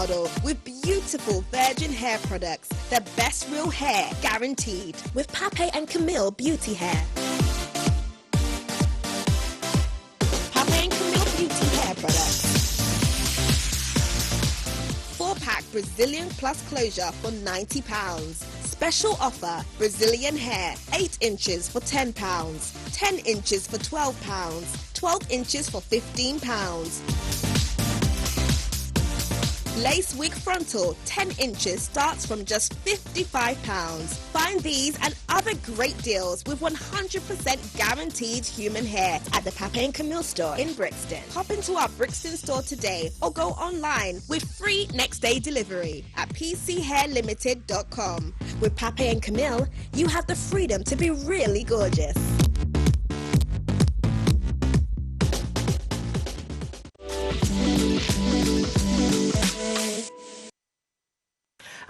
model with beautiful virgin hair products. The best real hair guaranteed with Pape and Camille Beauty Hair. Pape and Camille Beauty Hair products. 4-pack Brazilian Plus closure for £90. Special offer, Brazilian hair, 8 inches for £10, 10 inches for £12, 12 inches for £15. Lace wig frontal, 10 inches starts from just £55. Find these and other great deals with 100% guaranteed human hair at the Pape and Camille store in Brixton. Hop into our Brixton store today or go online with free next day delivery at pchairlimited.com. With Pape and Camille, you have the freedom to be really gorgeous.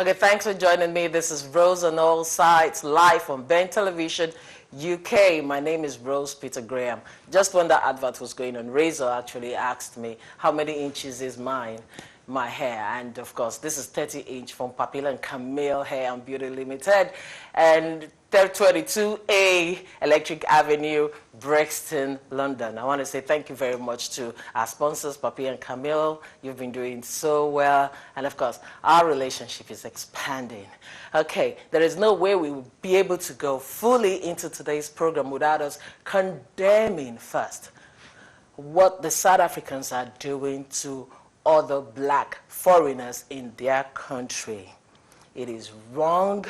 Okay, thanks for joining me. This is Rose on All Sides, live on Ben Television, UK. My name is Rose Peter Graham. Just when that advert was going on, Razor actually asked me how many inches is my hair. And of course, this is 30-inch from Papilla and Camille Hair and Beauty Limited. And 22A Electric Avenue, Brixton, London. I want to say thank you very much to our sponsors, Papi and Camille. You've been doing so well. And of course, our relationship is expanding. Okay, there is no way we will be able to go fully into today's program without us condemning first what the South Africans are doing to other black foreigners in their country. It is wrong.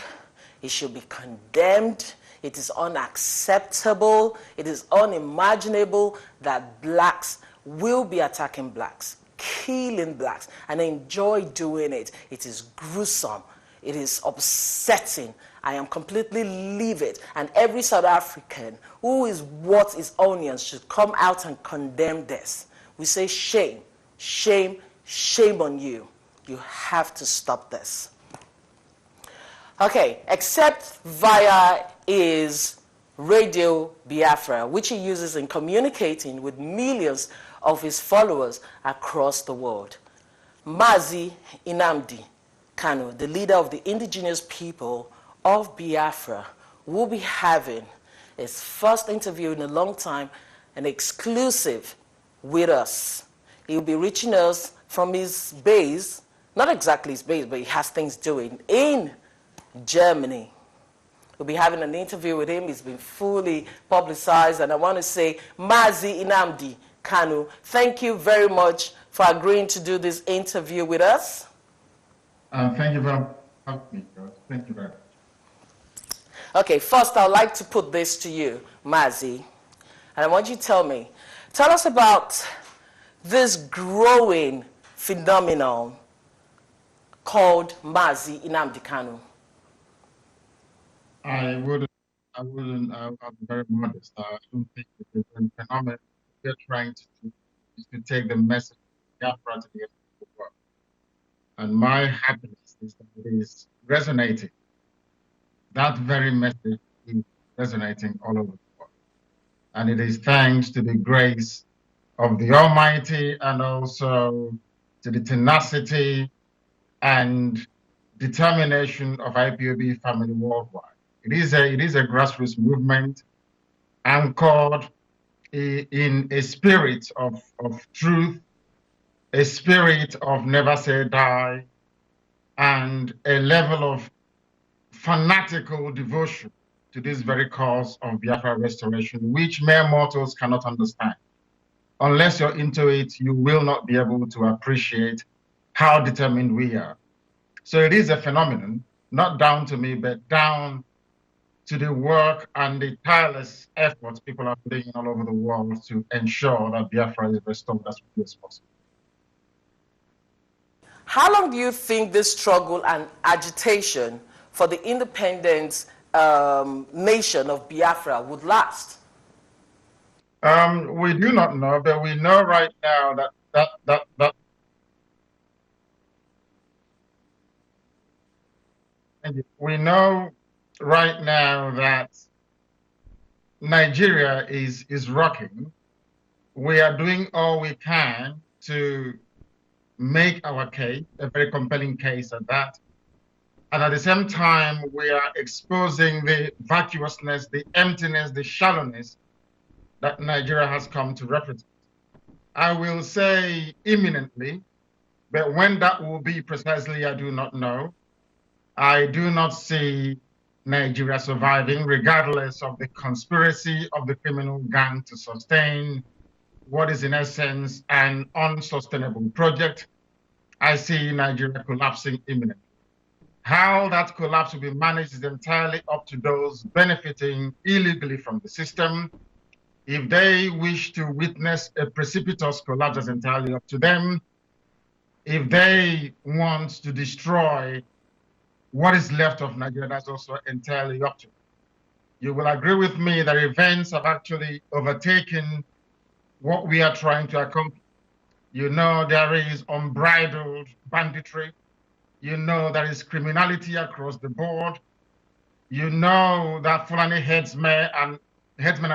It should be condemned. It is unacceptable. It is unimaginable that blacks will be attacking blacks, killing blacks, and enjoy doing it. It is gruesome. It is upsetting. I am completely livid. And every South African who is worth his onions should come out and condemn this. We say shame, shame, shame on you. You have to stop this. Okay, except via his Radio Biafra, which he uses in communicating with millions of his followers across the world. MAZI NNAMDI KANU, the leader of the indigenous people of Biafra, will be having his first interview in a long time, an exclusive with us. He will be reaching us from his base, not exactly his base, but he has things doing in Germany. We'll be having an interview with him. He's been fully publicized, and I want to say, MAZI NNAMDI KANU, thank you very much for agreeing to do this interview with us. Thank you very much. Thank you very much. Okay, first I'd like to put this to you, MAZI, and I want you to tell us about this growing phenomenon called MAZI NNAMDI KANU. I'll be very modest. I don't think the phenomenon we're trying to do is to take the message of Biafra to the end of the world. And my happiness is that it is resonating. That very message is resonating all over the world. And it is thanks to the grace of the Almighty and also to the tenacity and determination of IPOB family worldwide. It is a grassroots movement anchored in a spirit of truth, a spirit of never say die, and a level of fanatical devotion to this very cause of Biafra restoration, which mere mortals cannot understand. Unless you're into it, you will not be able to appreciate how determined we are. So it is a phenomenon, not down to me, but down to the work and the tireless efforts people are putting in all over the world to ensure that Biafra is restored as quickly as possible. How long do you think this struggle and agitation for the independent nation of Biafra would last? We do not know, but we know right now that we know right now that Nigeria is rocking. We are doing all we can to make our case, a very compelling case at that. And at the same time, we are exposing the vacuousness, the emptiness, the shallowness that Nigeria has come to represent. I will say imminently, but when that will be precisely, I do not know. I do not see Nigeria surviving, regardless of the conspiracy of the criminal gang to sustain what is in essence an unsustainable project. I see Nigeria collapsing imminently. How that collapse will be managed is entirely up to those benefiting illegally from the system. If they wish to witness a precipitous collapse, it's entirely up to them. If they want to destroy what is left of Nigeria, that's also entirely up to them. You will agree with me that events have actually overtaken what we are trying to accomplish. You know, there is unbridled banditry. You know, there is criminality across the board. You know that Fulani headsmen are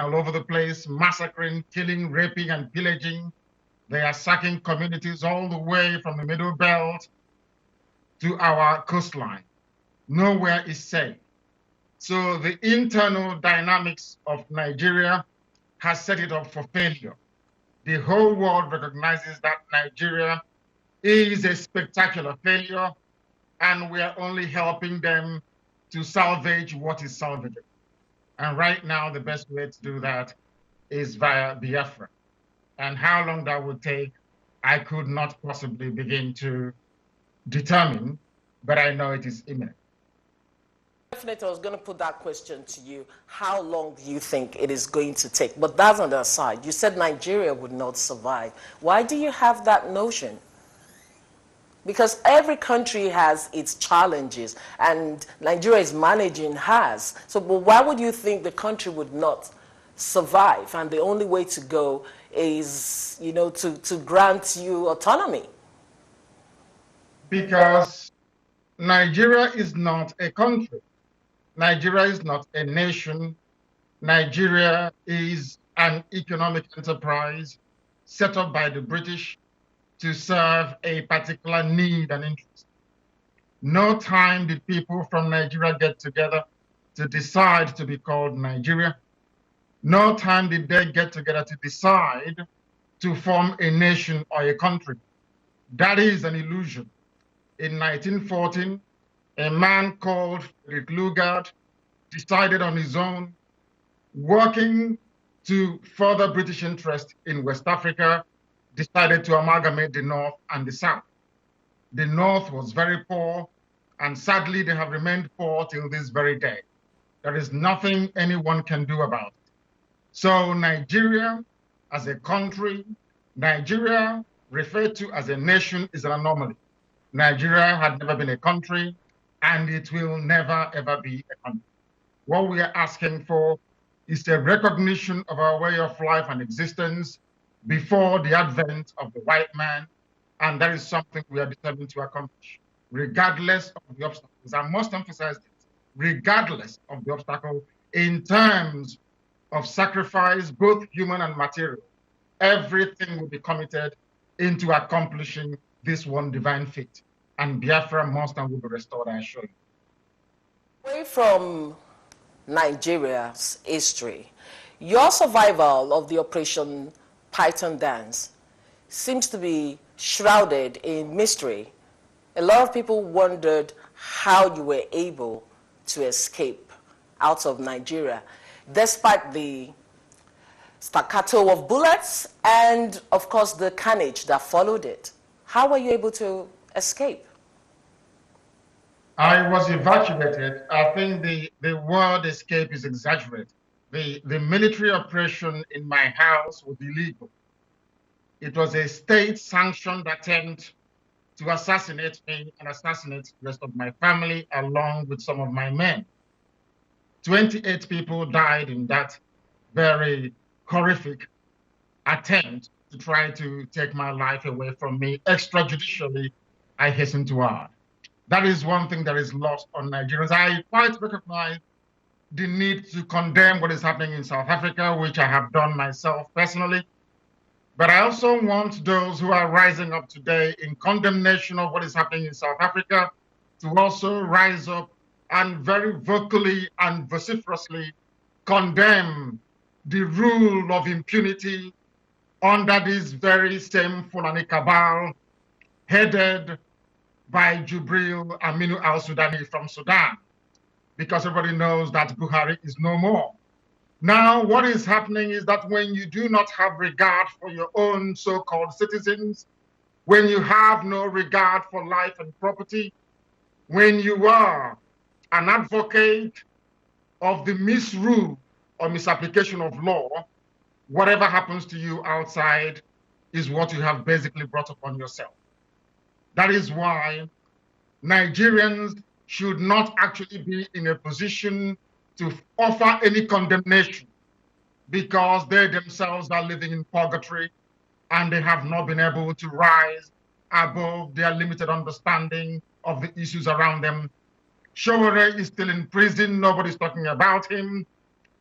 all over the place, massacring, killing, raping, and pillaging. They are sacking communities all the way from the Middle Belt to our coastline. Nowhere is safe. So the internal dynamics of Nigeria has set it up for failure. The whole world recognizes that Nigeria is a spectacular failure, and we are only helping them to salvage what is salvageable. And right now, the best way to do that is via Biafra. And how long that would take, I could not possibly begin to determine, but I know it is imminent. Definitely, I was going to put that question to you. How long do you think it is going to take? But that's on the aside. You said Nigeria would not survive. Why do you have that notion? Because every country has its challenges, and Nigeria is managing has. So but why would you think the country would not survive? And the only way to go is, you know, to grant you autonomy. Because Nigeria is not a country. Nigeria is not a nation. Nigeria is an economic enterprise set up by the British to serve a particular need and interest. No time did people from Nigeria get together to decide to be called Nigeria. No time did they get together to decide to form a nation or a country. That is an illusion. In 1914, a man called Frederick Lugard decided on his own, working to further British interest in West Africa, decided to amalgamate the North and the South. The North was very poor, and sadly, they have remained poor till this very day. There is nothing anyone can do about it. So Nigeria as a country, Nigeria referred to as a nation, is an anomaly. Nigeria had never been a country, and it will never, ever be a country. What we are asking for is a recognition of our way of life and existence before the advent of the white man, and that is something we are determined to accomplish, regardless of the obstacles. I must emphasize this, regardless of the obstacle, in terms of sacrifice, both human and material, everything will be committed into accomplishing this one divine feat. And Biafra must and will be restored, I assure you. Away from Nigeria's history, your survival of the Operation Python Dance seems to be shrouded in mystery. A lot of people wondered how you were able to escape out of Nigeria, despite the staccato of bullets and, of course, the carnage that followed it. How were you able to escape? I was evacuated. I think the word escape is exaggerated. The military operation in my house was illegal. It was a state-sanctioned attempt to assassinate me and assassinate the rest of my family, along with some of my men. 28 people died in that very horrific attempt to try to take my life away from me. Extrajudicially, I hasten to add. That is one thing that is lost on Nigerians. I quite recognize the need to condemn what is happening in South Africa, which I have done myself personally. But I also want those who are rising up today in condemnation of what is happening in South Africa to also rise up and very vocally and vociferously condemn the rule of impunity under this very same Fulani cabal headed by Jubril Aminu al-Sudani from Sudan, because everybody knows that Buhari is no more. Now, what is happening is that when you do not have regard for your own so-called citizens, when you have no regard for life and property, when you are an advocate of the misrule or misapplication of law, whatever happens to you outside is what you have basically brought upon yourself. That is why Nigerians should not actually be in a position to offer any condemnation, because they themselves are living in purgatory and they have not been able to rise above their limited understanding of the issues around them. Showore is still in prison. Nobody's talking about him.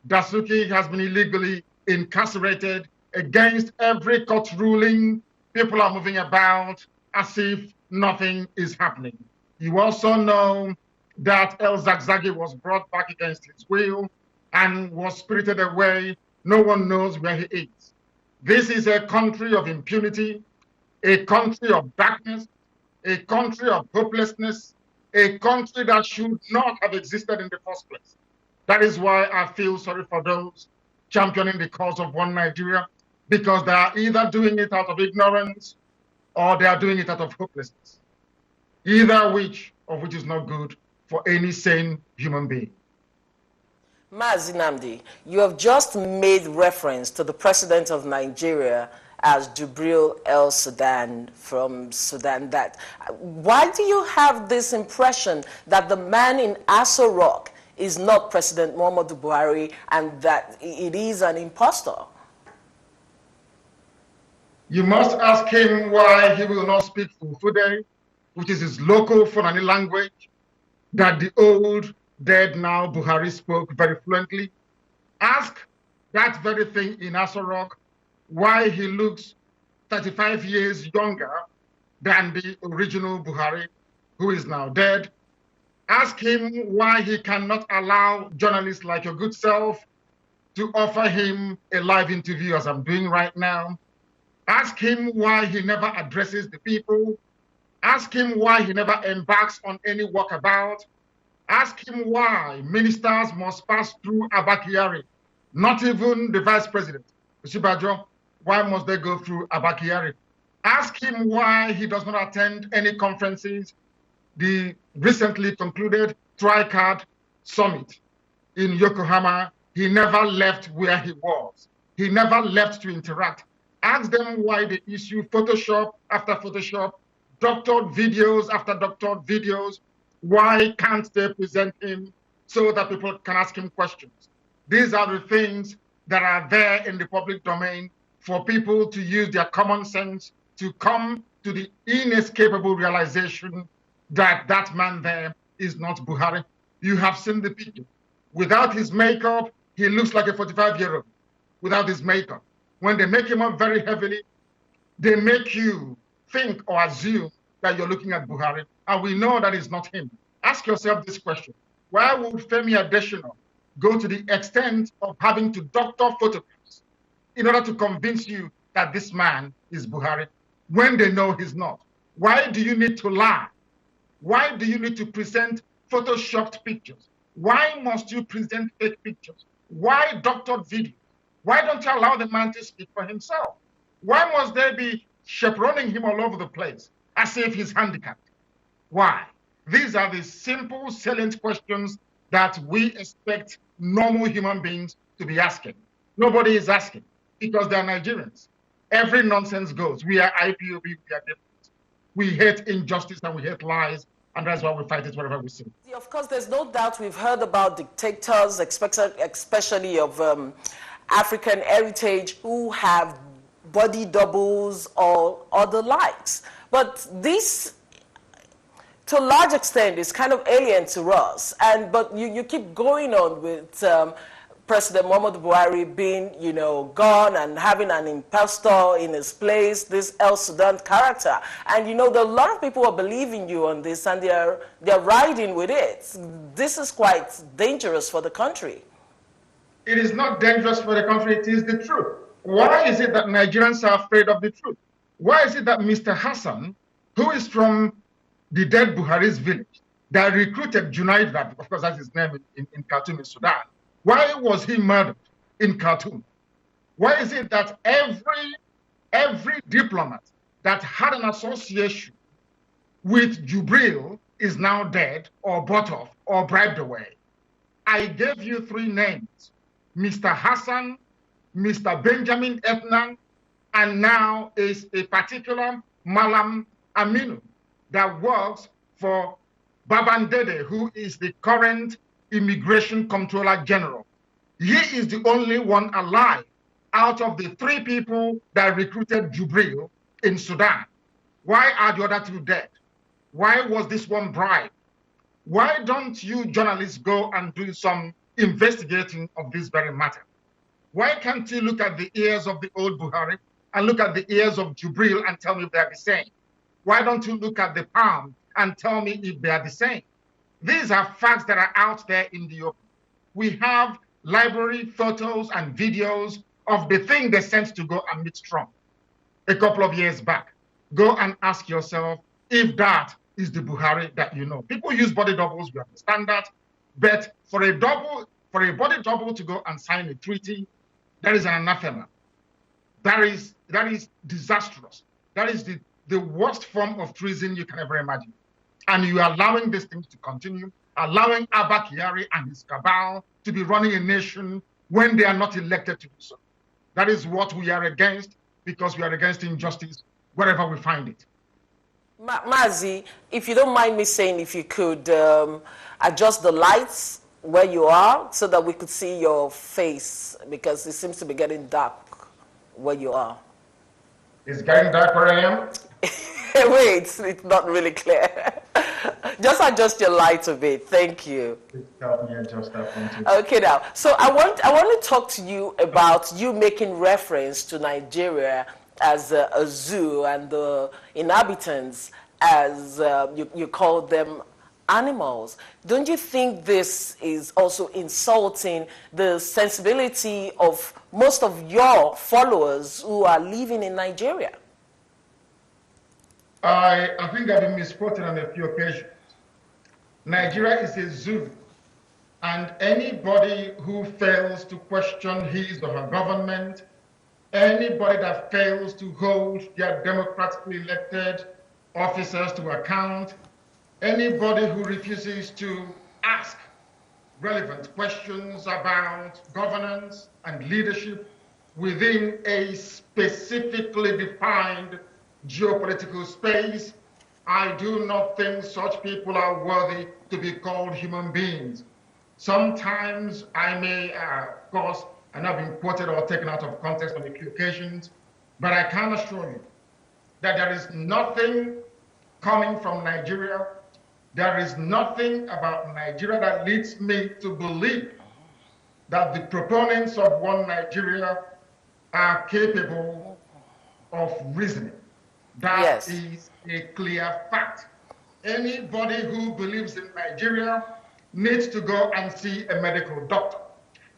Dasuki has been illegally incarcerated against every court ruling. People are moving about as if nothing is happening. You also know that El Zagzagi was brought back against his will and was spirited away. No one knows where he is. This is a country of impunity, a country of darkness, a country of hopelessness, a country that should not have existed in the first place. That is why I feel sorry for those championing the cause of one Nigeria, because they are either doing it out of ignorance or they are doing it out of hopelessness. Either of which is not good for any sane human being. MAZI NNAMDI, you have just made reference to the president of Nigeria as Jubril el-Sudan from Sudan. Why do you have this impression that the man in Aso Rock is not President Muhammadu Buhari and that it is an impostor? You must ask him why he will not speak Fulfude, which is his local Fulani language, that the old, dead now Buhari spoke very fluently. Ask that very thing in Aso Rock why he looks 35 years younger than the original Buhari, who is now dead. Ask him why he cannot allow journalists like your good self to offer him a live interview as I'm doing right now. Ask him why he never addresses the people. Ask him why he never embarks on any walkabout. Ask him why ministers must pass through Abba Kyari, not even the vice president. Sibajo, why must they go through Abba Kyari? Ask him why he does not attend any conferences. The recently concluded TriCARD summit in Yokohama, he never left where he was. He never left to interact. Ask them why they issue Photoshop after Photoshop, doctored videos after doctored videos. Why can't they present him so that people can ask him questions? These are the things that are there in the public domain for people to use their common sense to come to the inescapable realization that that man there is not Buhari. You have seen the picture. Without his makeup, he looks like a 45-year-old without his makeup. When they make him up very heavily, they make you think or assume that you're looking at Buhari, and we know that is not him. Ask yourself this question. Why would Femi Adesina go to the extent of having to doctor photographs in order to convince you that this man is Buhari when they know he's not? Why do you need to lie? Why do you need to present photoshopped pictures? Why must you present fake pictures? Why doctored videos? Why don't you allow the man to speak for himself? Why must they be chaperoning him all over the place as if he's handicapped? Why? These are the simple, salient questions that we expect normal human beings to be asking. Nobody is asking because they're Nigerians. Every nonsense goes. We are IPOB, we are different. We hate injustice and we hate lies, and that's why we fight it wherever we see. Of course, there's no doubt we've heard about dictators, especially of African heritage, who have body doubles or the likes. But this, to a large extent, is kind of alien to us. But you keep going on with President Muhammadu Buhari being, you know, gone and having an impostor in his place, this El Sudan character. And, you know, there are a lot of people are believing you on this, and they're riding with it. This is quite dangerous for the country. It is not dangerous for the country, it is the truth. Why is it that Nigerians are afraid of the truth? Why is it that Mr. Hassan, who is from the dead Buhari's village, that recruited Junaid, of course that's his name in Khartoum in Sudan, why was he murdered in Khartoum? Why is it that every diplomat that had an association with Jubril is now dead or bought off or bribed away? I gave you 3 names, Mr. Hassan, Mr. Benjamin Ethnan, and now is a particular Malam Aminu that works for Babandede, who is the current Immigration Controller General. He is the only one alive out of the 3 people that recruited Jubril in Sudan. Why are the other 2 dead? Why was this one bribed? Why don't you journalists go and do some investigating of this very matter? Why can't you look at the ears of the old Buhari and look at the ears of Jubril and tell me if they're the same? Why don't you look at the palm and tell me if they are the same? These are facts that are out there in the open. We have library photos and videos of the thing they sent to go and meet Trump a couple of years back. Go and ask yourself if that is the Buhari that you know. People use body doubles, we understand that, but for a body double to go and sign a treaty, that is an anathema. That is disastrous. That is the worst form of treason you can ever imagine. And you are allowing these things to continue, allowing Abba Kyari and his cabal to be running a nation when they are not elected to do so. That is what we are against, because we are against injustice wherever we find it. Mazi, if you don't mind me saying, if you could adjust the lights where you are so that we could see your face, because it seems to be getting dark where you are. It's getting dark where I am? Wait, it's not really clear. Just adjust your light a bit. Thank you. Help me adjust that one too. Okay, now. So I want to talk to you about you making reference to Nigeria as a zoo and the inhabitants as you call them animals. Don't you think this is also insulting the sensibility of most of your followers who are living in Nigeria? I think I've been misquoted on a few occasions. Nigeria is a zoo, and anybody who fails to question his or her government, anybody that fails to hold their democratically elected officers to account, anybody who refuses to ask relevant questions about governance and leadership within a specifically defined geopolitical space, I do not think such people are worthy to be called human beings. Sometimes I may, of course, and I've been quoted or taken out of context on a few occasions, but I can assure you that there is nothing coming from Nigeria, there is nothing about Nigeria that leads me to believe that the proponents of one Nigeria are capable of reasoning. That is a clear fact. Anybody who believes in Nigeria needs to go and see a medical doctor,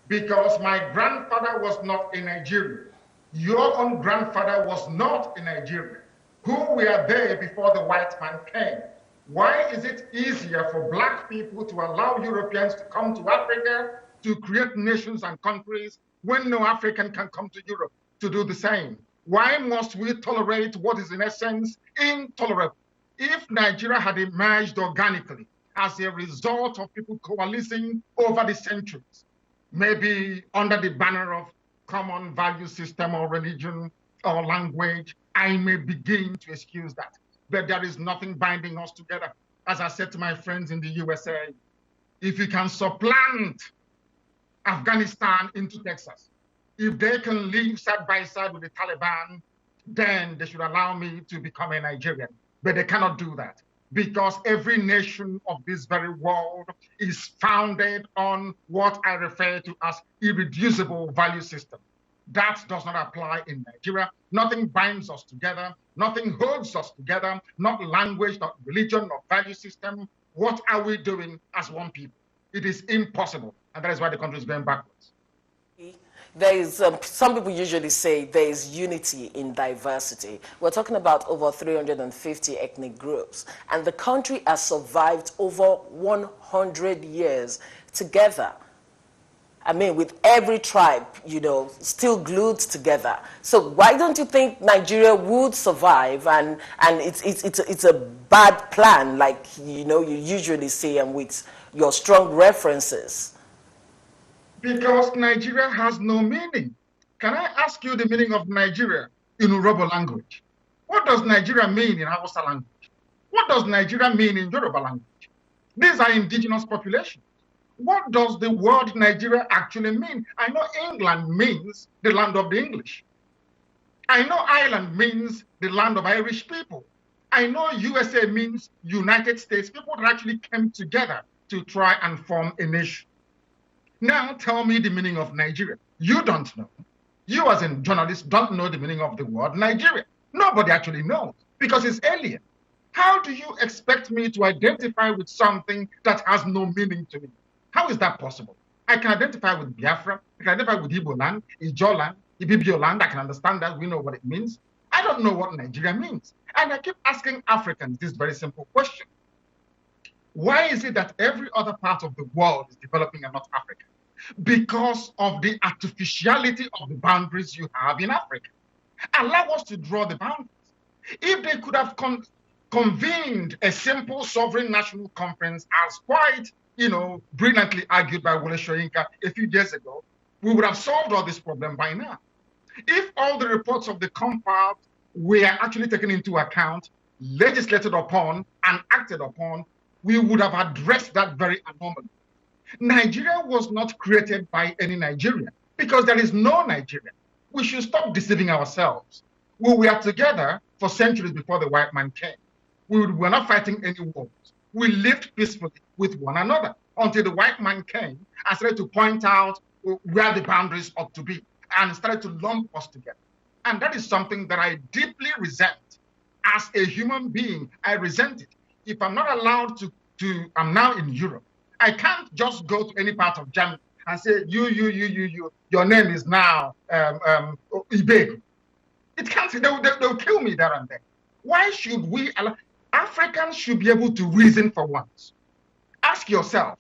because my grandfather was not a Nigerian. Your own grandfather was not a Nigerian. Who were there before the white man came? Why is it easier for black people to allow Europeans to come to Africa to create nations and countries when no African can come to Europe to do the same? Why must we tolerate what is in essence intolerable? If Nigeria had emerged organically as a result of people coalescing over the centuries, maybe under the banner of common value system or religion or language, I may begin to excuse that. But there is nothing binding us together. As I said to my friends in the USA, if you can supplant Afghanistan into Texas, if they can live side by side with the Taliban, then they should allow me to become a Nigerian. But they cannot do that. because every nation of this very world is founded on what I refer to as irreducible value system. That does not apply in Nigeria. Nothing binds us together. Nothing holds us together. Not language, not religion, not value system. What are we doing as one people? It is impossible. And that is why the country is going backwards. There is, some people usually say there is unity in diversity. We're talking about over 350 ethnic groups, and the country has survived over 100 years together. I mean, with every tribe, you know, still glued together. So why don't you think Nigeria would survive? And it's a bad plan, like, you know, you usually say, and with your strong references. Because Nigeria has no meaning. Can I ask you the meaning of Nigeria in Yoruba language? What does Nigeria mean in Hausa language? What does Nigeria mean in Yoruba language? These are indigenous populations. What does the word Nigeria actually mean? I know England means the land of the English. I know Ireland means the land of Irish people. I know USA means United States, people that actually came together to try and form a nation. Now tell me the meaning of Nigeria. You don't know. You as a journalist don't know the meaning of the word Nigeria. Nobody actually knows because it's alien. How do you expect me to identify with something that has no meaning to me? How is that possible? I can identify with Biafra. I can identify with Igbo land, Ijo land, Ibibio land. I can understand that. We know what it means. I don't know what Nigeria means. And I keep asking Africans this very simple question. Why is it that every other part of the world is developing and not Africa? Because of the artificiality of the boundaries you have in Africa. Allow us to draw the boundaries. If they could have convened a simple sovereign national conference, as quite, you know, brilliantly argued by Wole Soyinka a few years ago, we would have solved all this problem by now. If all the reports of the compact were actually taken into account, legislated upon, and acted upon, we would have addressed that very anomaly. Nigeria was not created by any Nigerian because there is no Nigeria. We should stop deceiving ourselves. We were together for centuries before the white man came. We were not fighting any wars. We lived peacefully with one another until the white man came and started to point out where the boundaries ought to be and started to lump us together. And that is something that I deeply resent. As a human being, I resent it. If I'm not allowed I'm now in Europe. I can't just go to any part of Germany and say, your name is now Ibegu. It can't, they'll kill me there and then. Why should we allow, Africans should be able to reason for once. Ask yourself,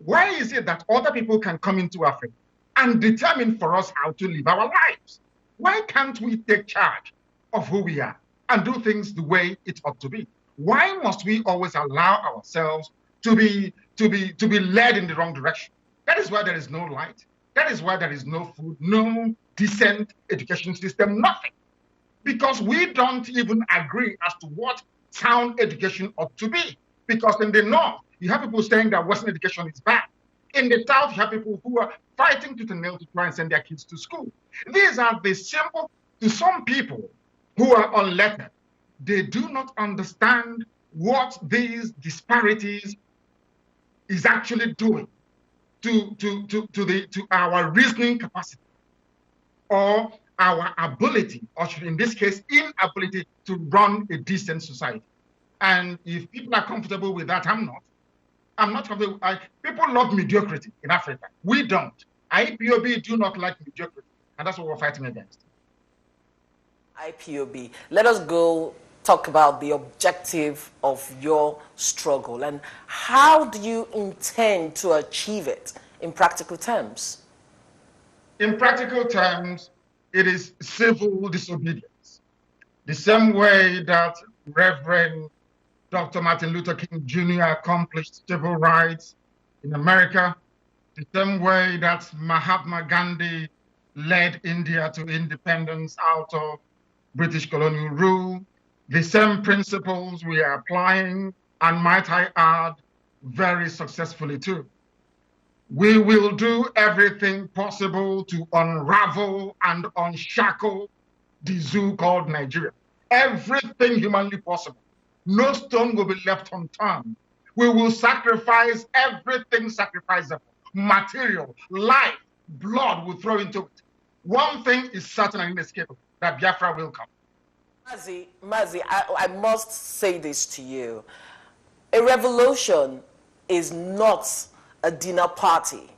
why is it that other people can come into Africa and determine for us how to live our lives? Why can't we take charge of who we are and do things the way it ought to be? Why must we always allow ourselves to be led in the wrong direction? That is why there is no light. That is why there is no food, no decent education system, nothing. Because we don't even agree as to what sound education ought to be. Because in the North, you have people saying that Western education is bad. In the South, you have people who are fighting tooth and nail to try and send their kids to school. These are the simple, to some people who are unlettered, they do not understand what these disparities is actually doing to our reasoning capacity or our ability, or in this case, inability to run a decent society. And if people are comfortable with that, I'm not comfortable. People love mediocrity in Africa. We don't. IPOB do not like mediocrity, and that's what we're fighting against. IPOB. Let us go talk about the objective of your struggle and how do you intend to achieve it in practical terms? In practical terms, it is civil disobedience. The same way that Reverend Dr. Martin Luther King Jr. accomplished civil rights in America, the same way that Mahatma Gandhi led India to independence out of British colonial rule, the same principles we are applying, and might I add, very successfully too. We will do everything possible to unravel and unshackle the zoo called Nigeria. Everything humanly possible. No stone will be left unturned. We will sacrifice everything sacrificable. Material, life, blood will throw into it. One thing is certain and inescapable, that Biafra will come. MAZI, I must say this to you. A revolution is not a dinner party.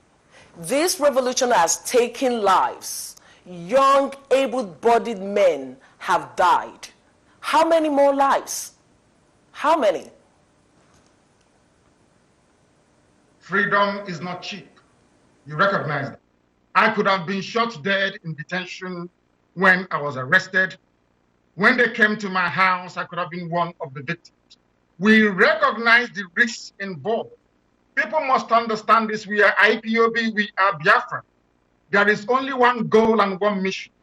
This revolution has taken lives. Young, able-bodied men have died. How many more lives? How many? Freedom is not cheap. You recognize that. I could have been shot dead in detention when I was arrested. When they came to my house, I could have been one of the victims. We recognize the risks involved. People must understand this. We are IPOB, we are Biafra. There is only one goal and one mission.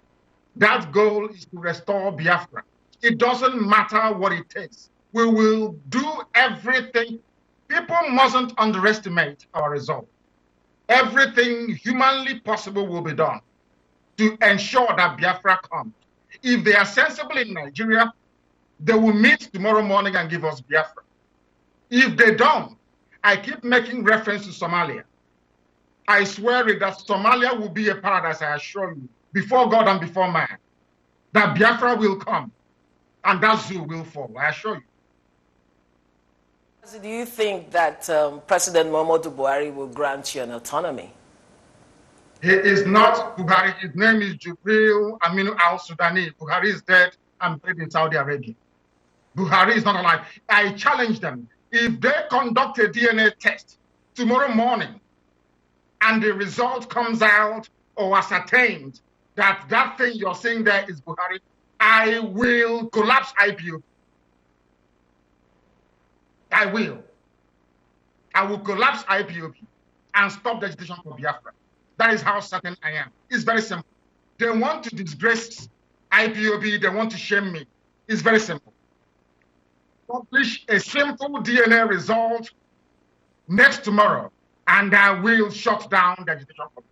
That goal is to restore Biafra. It doesn't matter what it takes. We will do everything. People mustn't underestimate our resolve. Everything humanly possible will be done to ensure that Biafra comes. If they are sensible in Nigeria, they will meet tomorrow morning and give us Biafra. If they don't, I keep making reference to Somalia. I swear it that Somalia will be a paradise, I assure you, before God and before man. That Biafra will come and that zoo will fall, I assure you. Do you think that President Muhammadu Buhari will grant you an autonomy? He is not Buhari. His name is Jubril Aminu al-Sudani. Buhari is dead and buried in Saudi Arabia. Buhari is not alive. I challenge them. If they conduct a DNA test tomorrow morning and the result comes out or ascertained that that thing you're seeing there is Buhari, I will collapse IPOB. I will collapse IPOB and stop the agitation for Biafra. That is how certain I am. It's very simple. They want to disgrace IPOB. They want to shame me. It's very simple. Publish a simple DNA result next tomorrow, and I will shut down the agitation for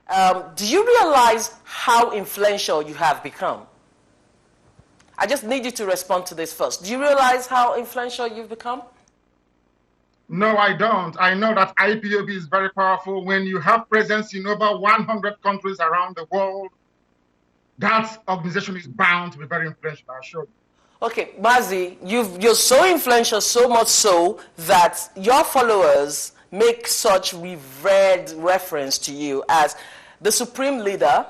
Biafra. Do you realize how influential you have become? I just need you to respond to this first. Do you realize how influential you've become? No, I don't. I know that IPOB is very powerful. When you have presence in over 100 countries around the world, that organization is bound to be very influential, I assure you. Okay, MAZI, you're so influential, so much so that your followers make such revered reference to you as the supreme leader,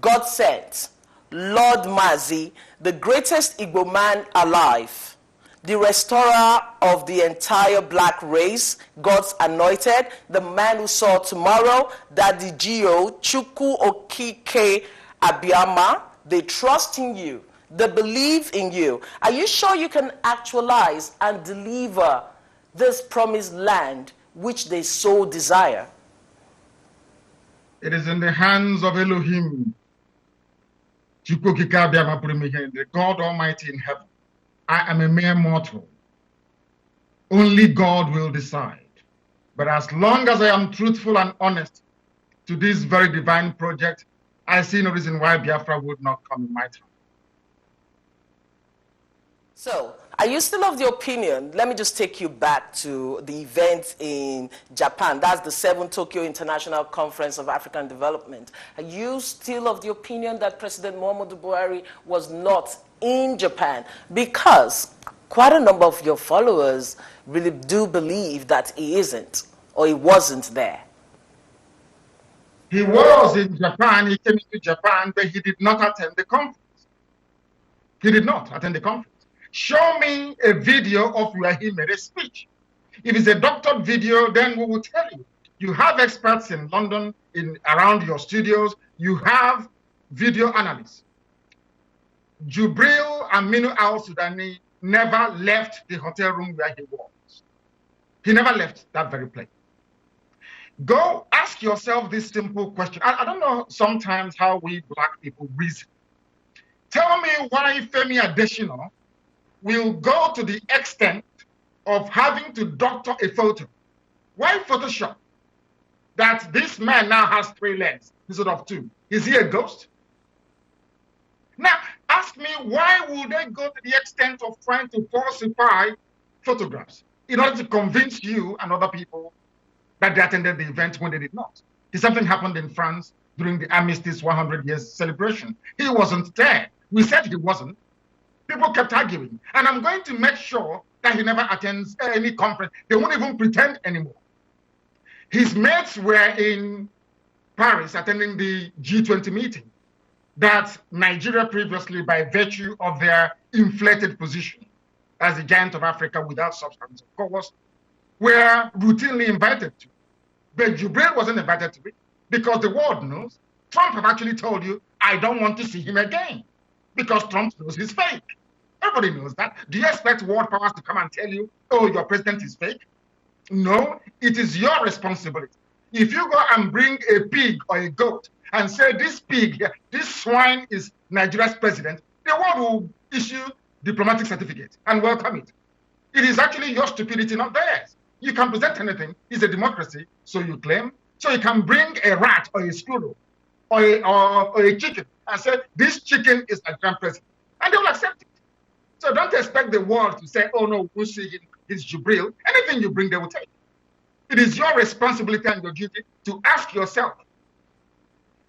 God sent, Lord MAZI, the greatest Igbo man alive, the restorer of the entire black race, God's anointed, the man who saw tomorrow, Daddy Gio, Chukwu Okike Abiyama. They trust in you. They believe in you. Are you sure you can actualize and deliver this promised land which they so desire? It is in the hands of Elohim, the God Almighty in heaven. I am a mere mortal. Only God will decide. But as long as I am truthful and honest to this very divine project, I see no reason why Biafra would not come in my time. So, are you still of the opinion, let me just take you back to the event in Japan, that's the 7th Tokyo International Conference of African Development. Are you still of the opinion that President Muhammadu Buhari was not in Japan? Because quite a number of your followers really do believe that he isn't, or he wasn't there. He was in Japan, he came to Japan, but he did not attend the conference. He did not attend the conference. Show me a video of where he made a speech. If it's a doctored video, then we will tell you. You have experts in London, around your studios. You have video analysts. Jubril Aminu al-Sudani never left the hotel room where he was. He never left that very place. Go ask yourself this simple question. I don't know sometimes how we black people reason. Tell me why Femi Adesina will go to the extent of having to doctor a photo. Why Photoshop? That this man now has 3 legs instead of 2. Is he a ghost? Now, ask ask me, why would they go to the extent of trying to falsify photographs in order to convince you and other people that they attended the event when they did not? The same thing happened in France during the Armistice 100 years celebration. He wasn't there. We said he wasn't. People kept arguing. And I'm going to make sure that he never attends any conference. They won't even pretend anymore. His mates were in Paris attending the G20 meeting that Nigeria previously, by virtue of their inflated position as the giant of Africa without substance, of course, were routinely invited to. But Jubril wasn't invited to it because the world knows. Trump have actually told you, I don't want to see him again, because Trump knows he's fake. Everybody knows that. Do you expect world powers to come and tell you, oh, your president is fake? No, it is your responsibility. If you go and bring a pig or a goat and say this pig, this swine is Nigeria's president, the world will issue diplomatic certificate and welcome it. It is actually your stupidity, not theirs. You can present anything. It's a democracy, so you claim. So you can bring a rat or a squirrel or a chicken and say, this chicken is Nigerian president, and they will accept it. So don't expect the world to say, oh no, we'll see him, it's Jubril. Anything you bring, they will take. It is your responsibility and your duty to ask yourself,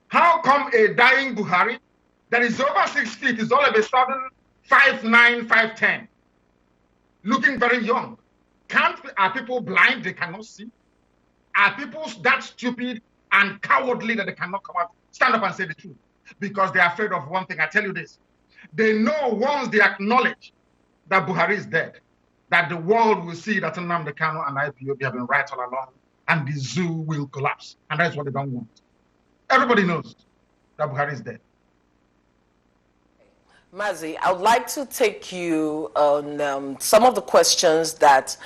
how come a dying Buhari that is over 6 feet is all of a sudden 5'9", 5'10", looking very young? Are people blind they cannot see? Are people that stupid and cowardly that they cannot come out, stand up and say the truth? Because they are afraid of one thing. I tell you this. They know once they acknowledge that Buhari is dead, that the world will see that NNAMDI, KANU, and IPOB have been right all along, and the zoo will collapse. And that's what they don't want. Everybody knows that Buhari is dead. MAZI, I would like to take you on some of the questions that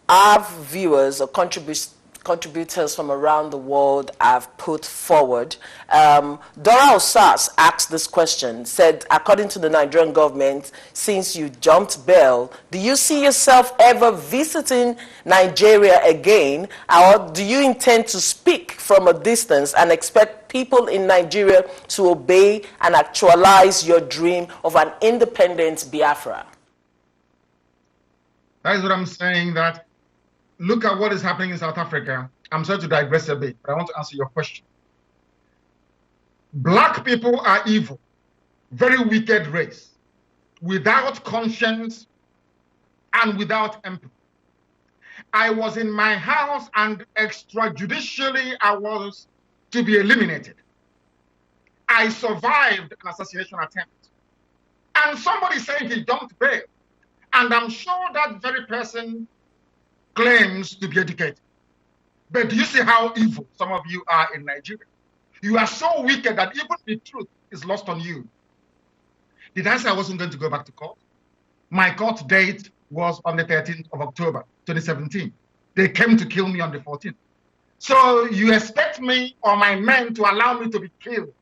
our viewers or contributors from around the world have put forward. Dora Osas asked this question, said, according to the Nigerian government, since you jumped bail, do you see yourself ever visiting Nigeria again, or do you intend to speak from a distance and expect people in Nigeria to obey and actualize your dream of an independent Biafra? That is what I'm saying, that look at what is happening in South Africa. I'm sorry to digress a bit, but I want to answer your question. Black people are evil, very wicked race, without conscience and without empathy. I was in my house and extrajudicially I was to be eliminated. I survived an assassination attempt. And somebody saying he jumped bail. And I'm sure that very person claims to be educated. But do you see how evil some of you are in Nigeria? You are so wicked that even the truth is lost on you. Did I say I wasn't going to go back to court? My court date was on the 13th of October, 2017. They came to kill me on the 14th. So you expect me or my men to allow me to be killed.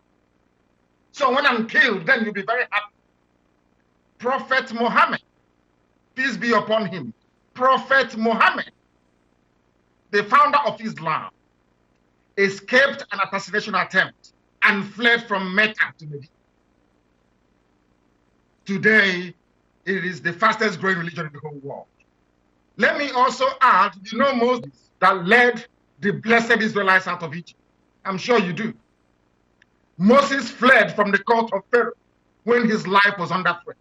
So when I'm killed, then you'll be very happy. Prophet Muhammad, peace be upon him. Prophet Muhammad, the founder of Islam, escaped an assassination attempt and fled from Mecca to Medina. Today, it is the fastest growing religion in the whole world. Let me also add, you know Moses that led the blessed Israelites out of Egypt. I'm sure you do. Moses fled from the court of Pharaoh when his life was under threat.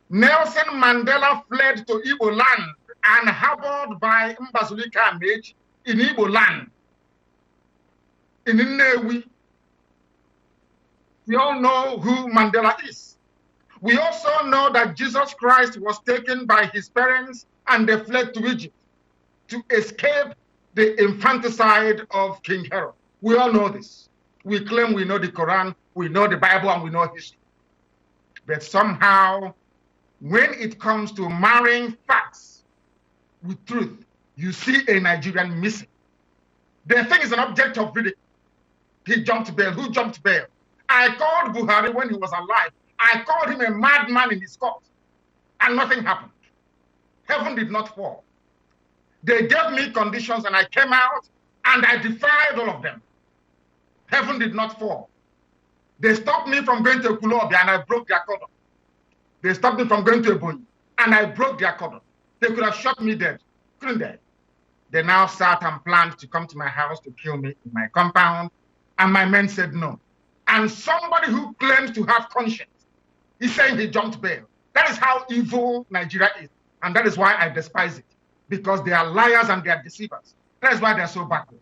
Nelson Mandela fled to Igbo land and harbored by Mbazulika Mage in Igbo land, in Nnewi. We all know who Mandela is. We also know that Jesus Christ was taken by his parents and they fled to Egypt to escape the infanticide of King Herod. We all know this. We claim we know the Quran, we know the Bible, and we know history. But somehow, when it comes to marrying facts with truth, you see a Nigerian missing. The thing is an object of ridicule. He jumped bail. Who jumped bail? I called Buhari when he was alive. I called him a madman in his court, and nothing happened. Heaven did not fall. They gave me conditions, and I came out, and I defied all of them. Heaven did not fall. They stopped me from going to Kulobia and I broke their cordon. They stopped me from going to Ebonyi and I broke their cordon. They could have shot me dead, couldn't they? They now sat and planned to come to my house to kill me in my compound, and my men said no. And somebody who claims to have conscience is saying he jumped bail. That is how evil Nigeria is, and that is why I despise it, because they are liars and they are deceivers. That is why they are so backward.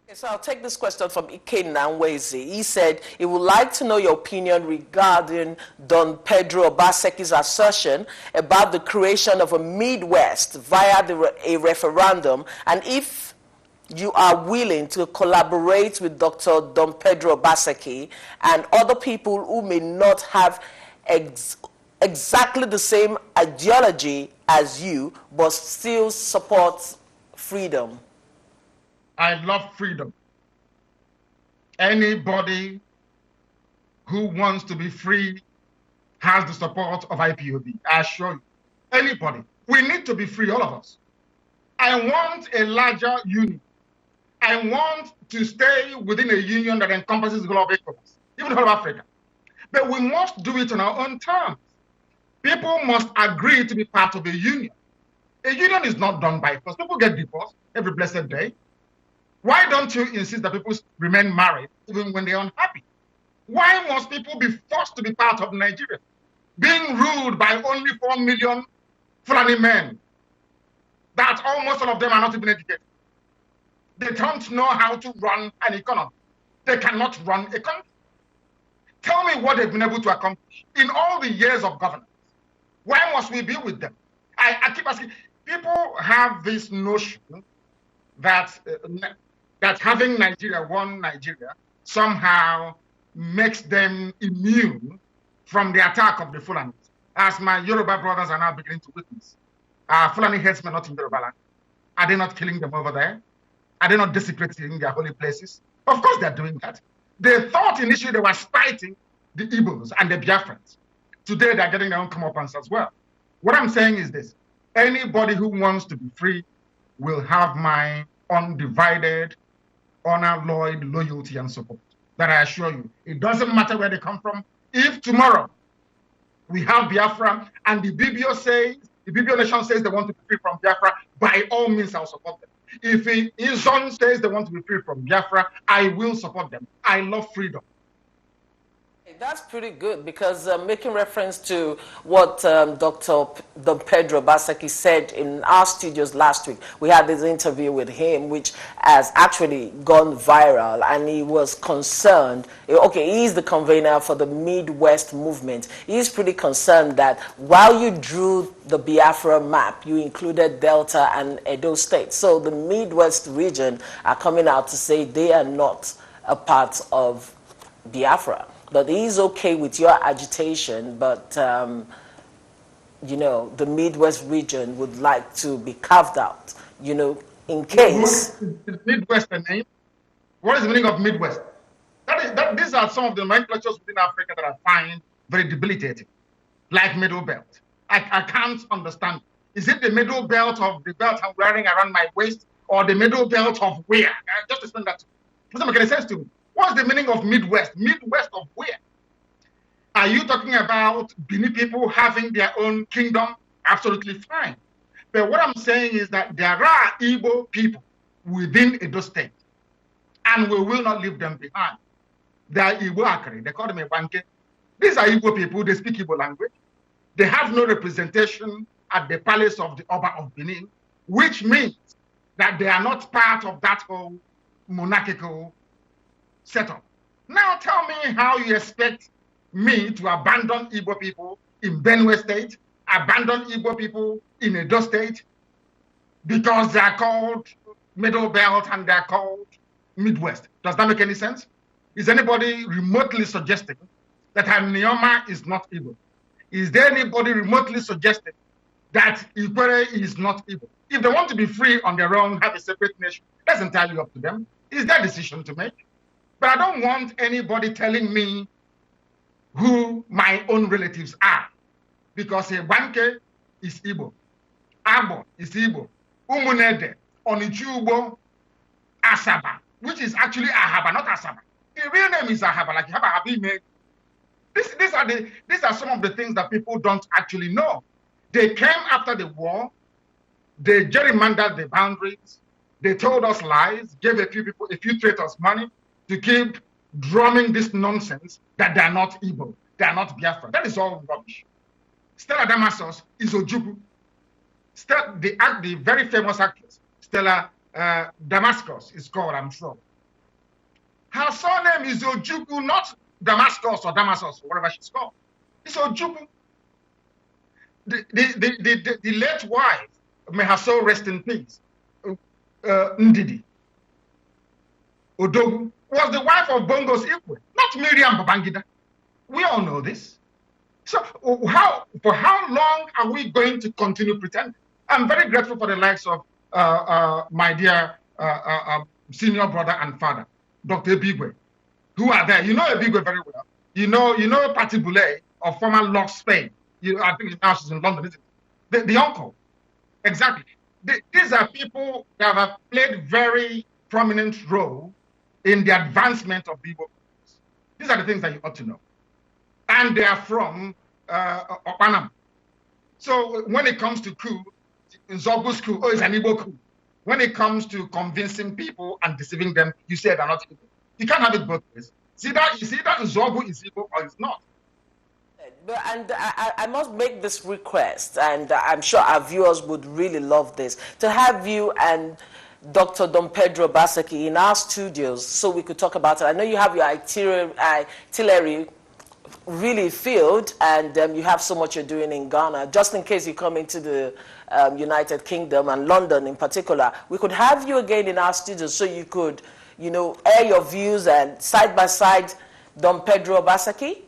Okay, so I'll take this question from NNAMDI. He said he would like to know your opinion regarding Don Pedro Obaseki's assertion about the creation of a Midwest via a referendum, and if you are willing to collaborate with Dr. Don Pedro Obaseki and other people who may not have exactly the same ideology as you, but still support freedom. I love freedom. Anybody who wants to be free has the support of IPOB. I assure you. Anybody. We need to be free, all of us. I want a larger union. I want to stay within a union that encompasses the global economies, even the whole of Africa. But we must do it on our own terms. People must agree to be part of a union. A union is not done by force. People get divorced every blessed day. Why don't you insist that people remain married even when they're unhappy? Why must people be forced to be part of Nigeria, being ruled by only 4 million Fulani men, that almost all of them are not even educated? They don't know how to run an economy. They cannot run a country. Tell me what they've been able to accomplish in all the years of governance. Why must we be with them? I keep asking. People have this notion that that having Nigeria, one Nigeria, somehow makes them immune from the attack of the Fulani, as my Yoruba brothers are now beginning to witness. Fulani headsmen not in Yoruba land. Are they not killing them over there? Are they not desecrating their holy places? Of course they're doing that. They thought initially they were spiting the Igbos and the Biafrans. Today they're getting their own comeuppance as well. What I'm saying is this: anybody who wants to be free will have my undivided, unalloyed loyalty and support. That I assure you. It doesn't matter where they come from. If tomorrow we have Biafra and the BBO nation says they want to be free from Biafra, by all means I'll support them. If Izon says they want to be free from Biafra, I will support them. I love freedom. That's pretty good, because making reference to what Dr. Don Pedro Obaseki said in our studios last week, we had this interview with him which has actually gone viral, and he was concerned. Okay, he's the convener for the Midwest movement. He's pretty concerned that while you drew the Biafra map, you included Delta and Edo State. So the Midwest region are coming out to say they are not a part of Biafra. But he's okay with your agitation, but, you know, the Midwest region would like to be carved out, you know, in case. Is Midwest a name? What is the meaning of Midwest? These are some of the nomenclatures within Africa that I find very debilitating, like Middle Belt. I can't understand. Is it the middle belt of the belt I'm wearing around my waist, or the middle belt of where? Just explain that to me. It doesn't make any sense to me. What's the meaning of Midwest? Midwest of where? Are you talking about Bini people having their own kingdom? Absolutely fine. But what I'm saying is that there are Igbo people within Edo State, and we will not leave them behind. They are Igbo Akari. They call them Ebanke. These are Igbo people. They speak Igbo language. They have no representation at the palace of the Oba of Benin, which means that they are not part of that whole monarchical setup. Now tell me how you expect me to abandon Igbo people in Benue State, abandon Igbo people in Edo State, because they are called Middle Belt and they are called Midwest. Does that make any sense? Is anybody remotely suggesting that Anioma is not Igbo? Is there anybody remotely suggesting that Ikwere is not Igbo? If they want to be free on their own, have a separate nation, that's entirely up to them. It's their decision to make. But I don't want anybody telling me who my own relatives are, because Ebanke is Igbo, Abo is Igbo, Umunede, Onichubo, Asaba, which is actually Ahaba, not Asaba. real name is Ahaba, like Habib. These are some of the things that people don't actually know. They came after the war. They gerrymandered the boundaries. They told us lies, gave a few traitors money to keep drumming this nonsense that they are not Igbo, they are not Biafra. That is all rubbish. Stella Damasos is Ojukwu. The very famous actress, Stella Damascus is called, I'm sure. Her surname is Ojukwu, not Damascus or Damasus or whatever she's called. It's Ojukwu. The late wife, may her soul rest in peace, Ndidi Odogu, was the wife of Bongo's Ikwe, not Miriam Babangida. We all know this. So for how long are we going to continue pretending? I'm very grateful for the likes of my dear senior brother and father, Dr. Ebigwe, who are there. You know Ebigwe very well. You know Patti Boulay of former Lord Spain. I think now she's in London, isn't it? The uncle. Exactly. These are people that have played very prominent role in the advancement of Igbo. These are the things that you ought to know. And they are from Opanam. So when it comes to coup, Nzogu's coup, it's an Igbo coup. When it comes to convincing people and deceiving them, you say they're not Igbo. You can't have it both ways. See that Nzogu is Igbo or it's not. And I must make this request, and I'm sure our viewers would really love this, to have you and Dr. Don Pedro Obaseki in our studios so we could talk about it. I know you have your artillery really filled, and you have so much you're doing in Ghana. Just in case you come into the United Kingdom and London in particular, we could have you again in our studios so you could, air your views and side by side Don Pedro Obaseki.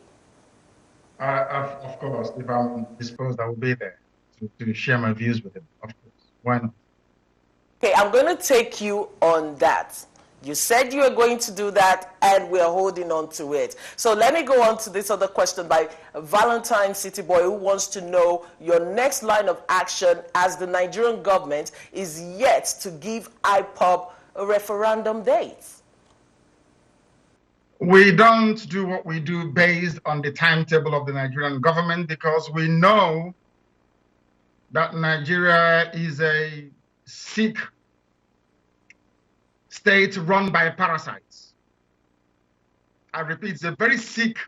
Of course, if I'm disposed, I will be there to share my views with him. Of course, why not? Okay, I'm going to take you on that. You said you were going to do that, and we're holding on to it. So let me go on to this other question by Valentine City Boy, who wants to know your next line of action as the Nigerian government is yet to give IPOB a referendum date. We don't do what we do based on the timetable of the Nigerian government because we know that Nigeria is a sick state run by parasites. I repeat, it's a very sick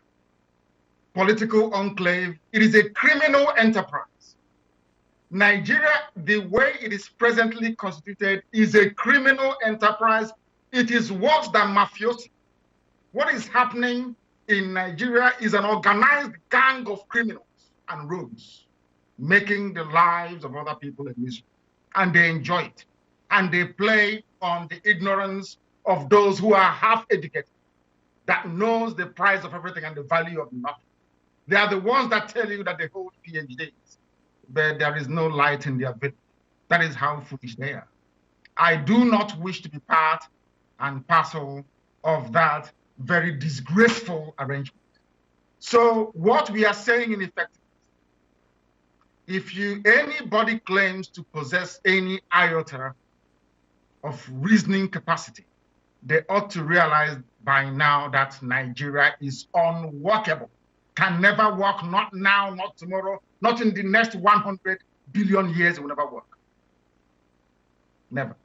political enclave. It is a criminal enterprise. Nigeria, the way it is presently constituted, is a criminal enterprise. It is worse than mafiosi. What is happening in Nigeria is an organized gang of criminals and rogues making the lives of other people a misery. And they enjoy it. And they play on the ignorance of those who are half educated, that knows the price of everything and the value of nothing. They are the ones that tell you that they hold PhDs, but there is no light in their village. That is how foolish they are. I do not wish to be part and parcel of that very disgraceful arrangement. So what we are saying in effect, if anybody claims to possess any iota of reasoning capacity, they ought to realize by now that Nigeria is unworkable. Can never work, not now, not tomorrow, not in the next 100 billion years, it will never work. Never.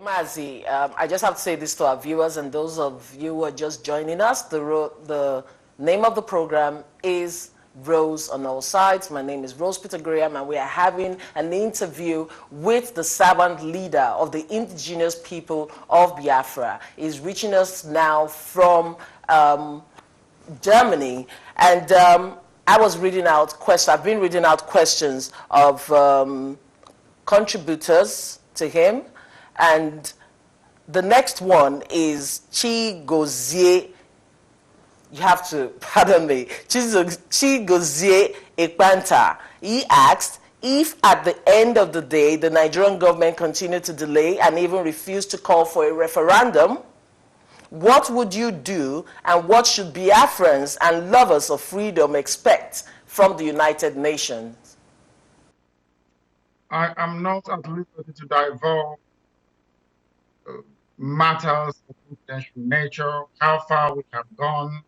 MAZI, I just have to say this to our viewers and those of you who are just joining us. The name of the program is Rose on All Sides. My name is Rose Peter Graham, and we are having an interview with the servant leader of the indigenous people of Biafra. He's reaching us now from Germany, and I've been reading out questions of contributors to him. And the next one is Chigozie. You have to pardon me. Chigozie Ekpanta. He asked if at the end of the day the Nigerian government continued to delay and even refused to call for a referendum, what would you do and what should Biafrans and lovers of freedom expect from the United Nations? I am not at liberty to divulge matters of confidential nature, how far we have gone,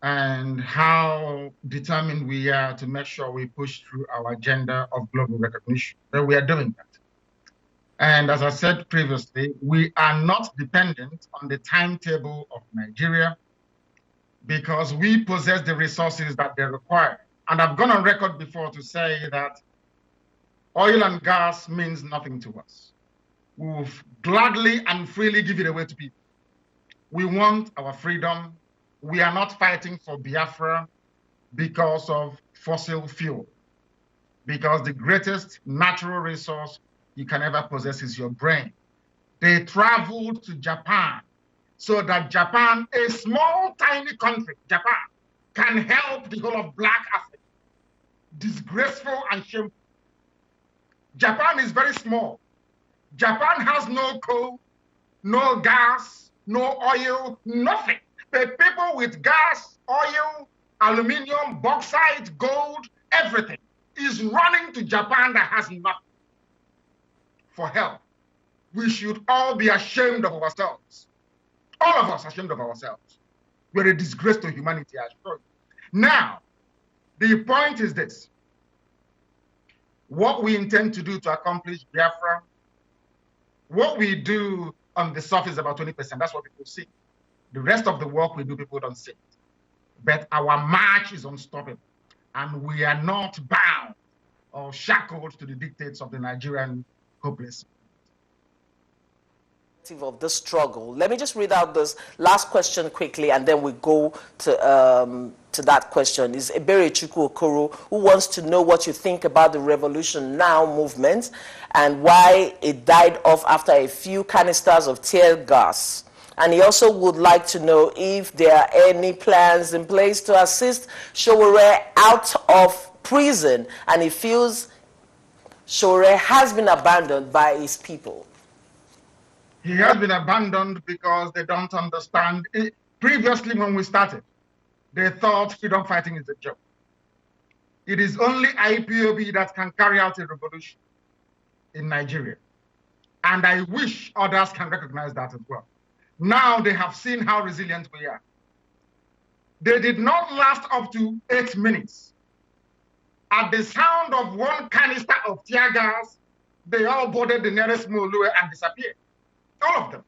and how determined we are to make sure we push through our agenda of global recognition. But we are doing that. And as I said previously, we are not dependent on the timetable of Nigeria because we possess the resources that they require. And I've gone on record before to say that oil and gas means nothing to us. We will gladly and freely give it away to people. We want our freedom. We are not fighting for Biafra because of fossil fuel. Because the greatest natural resource you can ever possess is your brain. They traveled to Japan so that Japan, a small, tiny country, Japan, can help the whole of Black Africa. Disgraceful and shameful. Japan is very small. Japan has no coal, no gas, no oil, nothing. But people with gas, oil, aluminium, bauxite, gold, everything is running to Japan that has nothing for help. We should all be ashamed of ourselves. All of us ashamed of ourselves. We're a disgrace to humanity, I assure you. Now, the point is this. What we intend to do to accomplish Biafra, what we do on the surface is about 20%. That's what people see. The rest of the work we do, people don't see it. But our march is unstoppable. And we are not bound or shackled to the dictates of the Nigerian hopeless. Of the struggle. Let me just read out this last question quickly, and then we go to that question. Is Ebere Chukwu Okoro, who wants to know what you think about the Revolution Now movement and why it died off after a few canisters of tear gas. And he also would like to know if there are any plans in place to assist Sowore out of prison, and he feels Sowore has been abandoned by his people. He has been abandoned because they don't understand. Previously, when we started, they thought freedom fighting is a joke. It is only IPOB that can carry out a revolution in Nigeria. And I wish others can recognize that as well. Now they have seen how resilient we are. They did not last up to 8 minutes. At the sound of one canister of tear gas, they all boarded the nearest Molue and disappeared. All of them.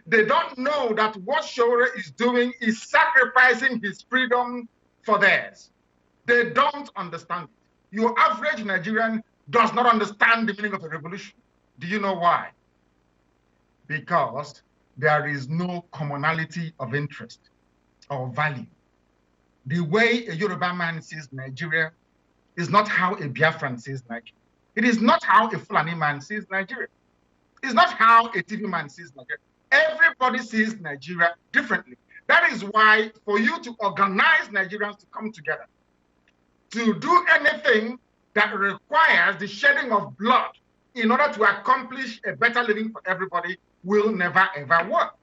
They don't know that what Sowore is doing is sacrificing his freedom for theirs. They don't understand it. Your average Nigerian does not understand the meaning of a revolution. Do you know why? Because there is no commonality of interest or value. The way a Yoruba man sees Nigeria is not how a Biafran sees Nigeria. It is not how a Fulani man sees Nigeria. It's not how a TV man sees Nigeria. Everybody sees Nigeria differently. That is why for you to organize Nigerians to come together, to do anything that requires the shedding of blood in order to accomplish a better living for everybody will never, ever work.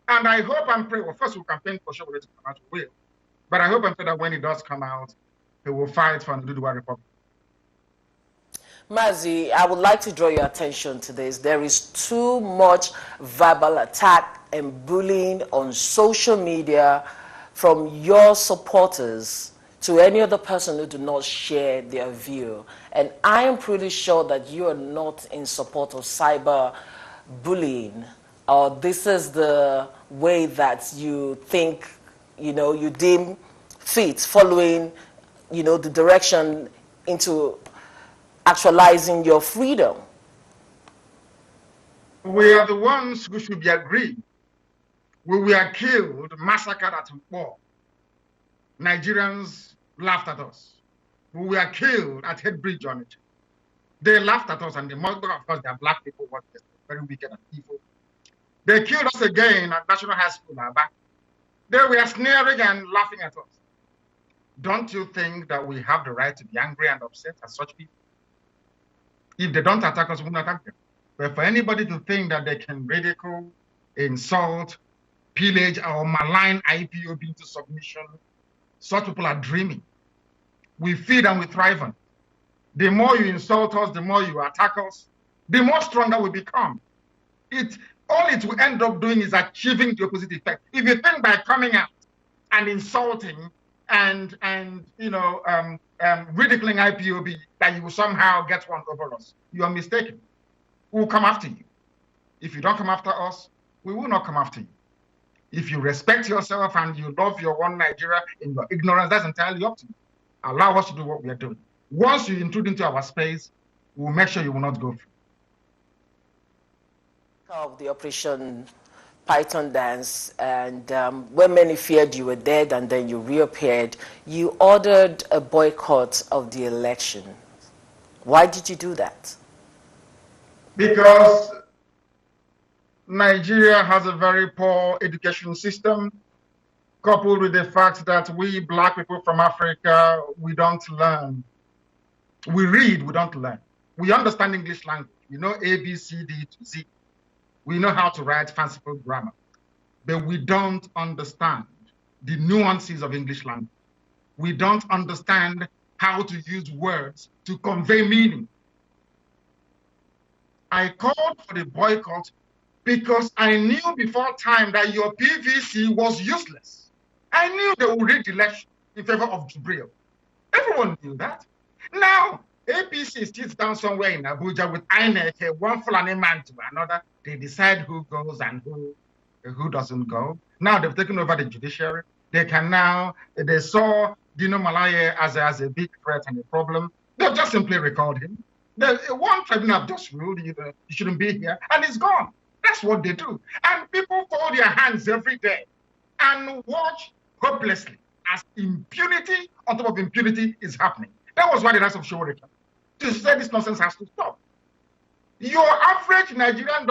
And I hope and pray, well, first we'll campaign for Sowore to come out, we will. But I hope and pray that when he does come out, he will fight for the Nduduwa Republic. MAZI, I would like to draw your attention to this. There is too much verbal attack and bullying on social media from your supporters to any other person who do not share their view. And I am pretty sure that you are not in support of cyber bullying, or this is the way that you think, you deem fit, following, the direction into actualizing your freedom. We are the ones who should be aggrieved. We were killed, massacred at war. Nigerians laughed at us. We were killed at Headbridge on it. They laughed at us, and the most, of course, they are black people, what they're very wicked and evil. They killed us again at National High School, Aba. They were sneering and laughing at us. Don't you think that we have the right to be angry and upset at such people? If they don't attack us, we won't attack them. But for anybody to think that they can ridicule, insult, pillage, or malign IPOB into submission, such people are dreaming. We feed and we thrive on it. The more you insult us, the more you attack us, the more stronger we become. all it will end up doing is achieving the opposite effect. If you think by coming out and insulting and ridiculing IPOB that you will somehow get one over us, you are mistaken. We will come after you. If you don't come after us, we will not come after you. If you respect yourself and you love your one Nigeria in your ignorance, that's entirely up to you. Allow us to do what we are doing. Once you intrude into our space, we'll make sure you will not go through. Of the Operation Python dance, and when many feared you were dead and then you reappeared, you ordered a boycott of the election. Why did you do that? Because Nigeria has a very poor education system, coupled with the fact that we Black people from Africa, we don't learn. We read, we don't learn. We understand English language. We know A, B, C, D to Z. We know how to write fanciful grammar, but we don't understand the nuances of English language. We don't understand how to use words to convey meaning. I called for the boycott because I knew before time that your PVC was useless. I knew they would rig the election in favor of Jubril. Everyone knew that. Now, APC sits down somewhere in Abuja with INEC, one Fulani man to another. They decide who goes and who doesn't go. Now they've taken over the judiciary. They saw Dino Malaye as a big threat and a problem. They've just simply recalled him. One tribunal have just ruled you shouldn't be here, and he's gone. That's what they do. And people fold their hands every day and watch hopelessly as impunity on top of impunity is happening. That was why the rise of Showore came. To say this nonsense has to stop. Your average Nigerian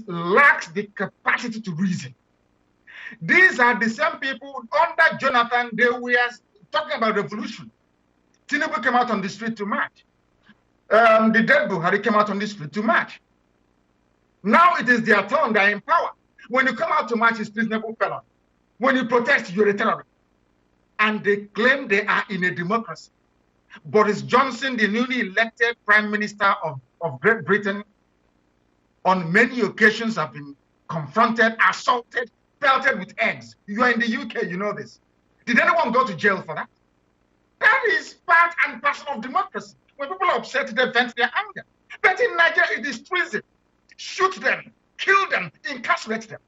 lacks the capacity to reason. These are the same people under Jonathan, they were talking about revolution. Tinubu came out on the street to march. The dead Buhari came out on the street to march. Now it is their turn, they're in power. When you come out to march, it's treasonable felon. When you protest, you're a terrorist. And they claim they are in a democracy. Boris Johnson, the newly elected Prime Minister of Great Britain, on many occasions have been confronted, assaulted, pelted with eggs. You are in the UK, you know this. Did anyone go to jail for that? That is part and parcel of democracy. When people are upset, they vent their anger. But in Nigeria, it is treason. Shoot them, kill them, incarcerate them.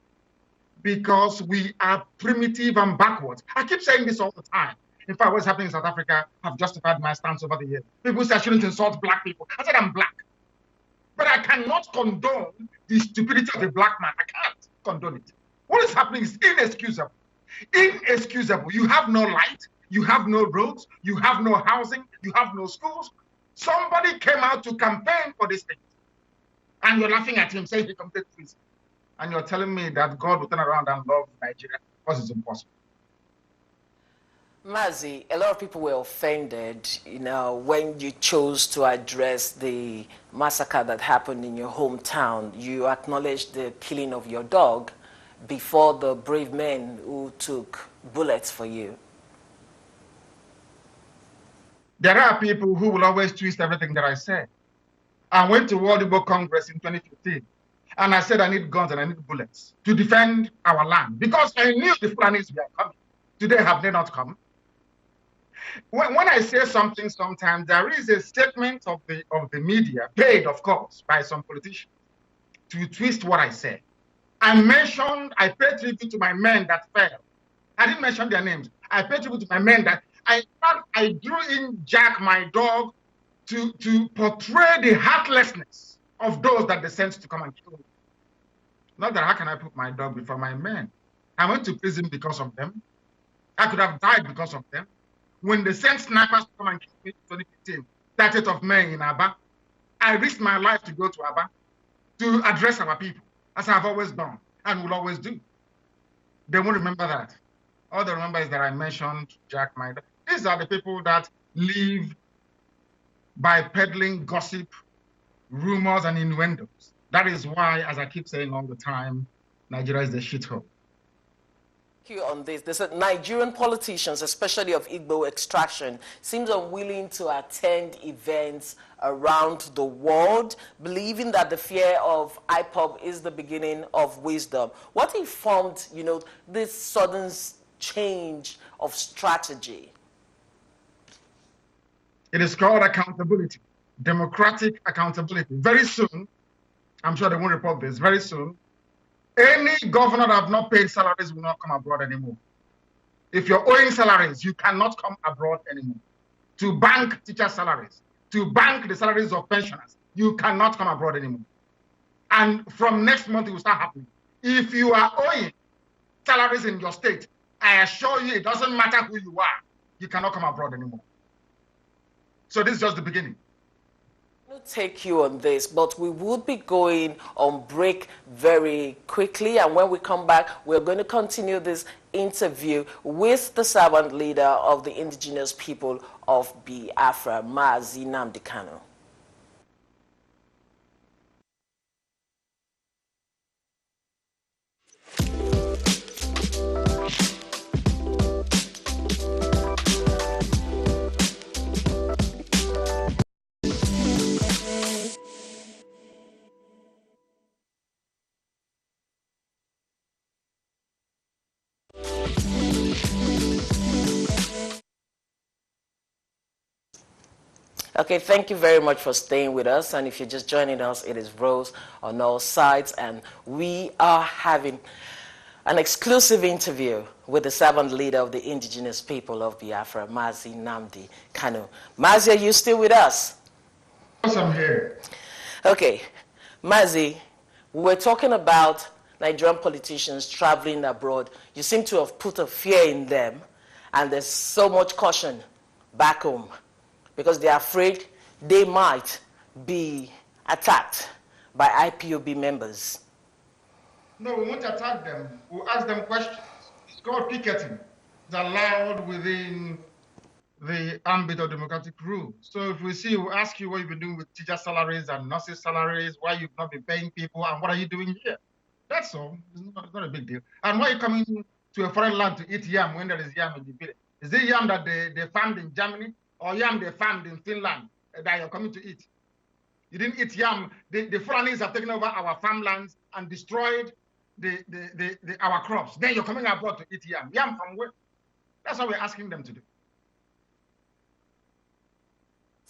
Because we are primitive and backwards. I keep saying this all the time. In fact, what's happening in South Africa, I've justified my stance over the years. People say I shouldn't insult Black people. I said I'm Black. But I cannot condone the stupidity of a Black man. I can't condone it. What is happening is inexcusable. Inexcusable. You have no light. You have no roads. You have no housing. You have no schools. Somebody came out to campaign for this thing. And you're laughing at him, saying he committed treason. And you're telling me that God will turn around and love Nigeria, because it's impossible. MAZI, a lot of people were offended, when you chose to address the massacre that happened in your hometown. You acknowledged the killing of your dog before the brave men who took bullets for you. There are people who will always twist everything that I say. I went to World Igbo Congress in 2015, and I said I need guns and I need bullets to defend our land, because I knew the Fulanis were coming. Today, have they not come? When I say something, sometimes there is a statement of the media, paid, of course, by some politicians, to twist what I say. I paid tribute to my men that fell. I didn't mention their names. I paid tribute to my men that I drew in Jack, my dog, to portray the heartlessness of those that they sent to come and kill me. Not that how can I put my dog before my men? I went to prison because of them. I could have died because of them. When they sent snipers to come and kill me in 2015, 30th of May in Aba, I risked my life to go to Aba to address our people, as I've always done and will always do. They won't remember that. All they remember is that I mentioned Jack, my dog. These are the people that live by peddling gossip, rumors, and innuendos. That is why, as I keep saying all the time, Nigeria is the shithole. You on this. They said Nigerian politicians, especially of Igbo extraction, seems unwilling to attend events around the world, believing that the fear of IPOB is the beginning of wisdom. What informed, this sudden change of strategy? It is called accountability, democratic accountability. Very soon, I'm sure they won't report this, very soon, any governor that have not paid salaries will not come abroad anymore. If you're owing salaries, you cannot come abroad anymore. To bank teacher salaries, to bank the salaries of pensioners, you cannot come abroad anymore. And from next month, it will start happening. If you are owing salaries in your state, I assure you, it doesn't matter who you are, you cannot come abroad anymore. So this is just the beginning. I'll take you on this, but we would be going on break very quickly, and when we come back, we're going to continue this interview with the servant leader of the indigenous people of Biafra, MAZI NNAMDI KANU. Okay, thank you very much for staying with us. And if you're just joining us, it is Rose on all sides. And we are having an exclusive interview with the servant leader of the indigenous people of Biafra, MAZI NNAMDI KANU. MAZI, are you still with us? Yes, I'm here. Okay, MAZI, we're talking about Nigerian politicians traveling abroad. You seem to have put a fear in them, and there's so much caution back home, because they are afraid they might be attacked by IPOB members. No, we won't attack them. We'll ask them questions. It's called picketing. It's allowed within the ambit of democratic rule. So if we see, we'll ask you what you've been doing with teacher salaries and nurses salaries, why you've not been paying people, and what are you doing here? That's all. It's not a big deal. And why are you coming to a foreign land to eat yam when there is yam in the village? Is it yam that they farmed in Germany, or yam they farmed in Finland that you're coming to eat? You didn't eat yam. The Fulanis have taken over our farmlands and destroyed our crops. Then you're coming abroad to eat yam. Yam from where? That's what we're asking them to do.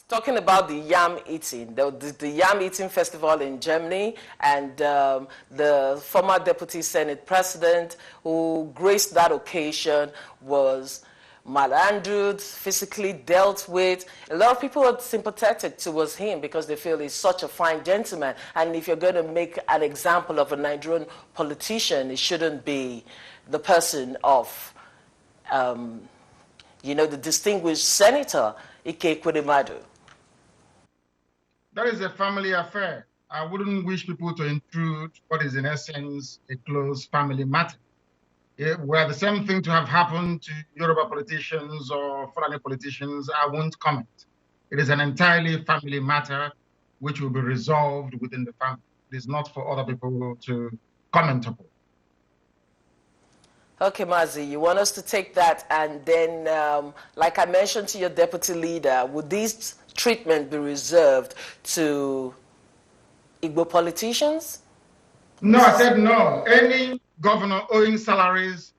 Talking about the yam eating, the yam eating festival in Germany, and the former Deputy Senate President who graced that occasion was malandered, physically dealt with. A lot of people are sympathetic towards him because they feel he's such a fine gentleman. And if you're going to make an example of a Nigerian politician, it shouldn't be the person of, the distinguished Senator Ike Ekweremadu. That is a family affair. I wouldn't wish people to intrude what is in essence a close family matter. Were the same thing to have happened to Yoruba politicians or Fulani politicians, I won't comment. It is an entirely family matter which will be resolved within the family. It is not for other people to comment upon. Okay, MAZI, you want us to take that, and then, like I mentioned to your deputy leader, would this treatment be reserved to Igbo politicians? No, I said no. Any governor owing salaries,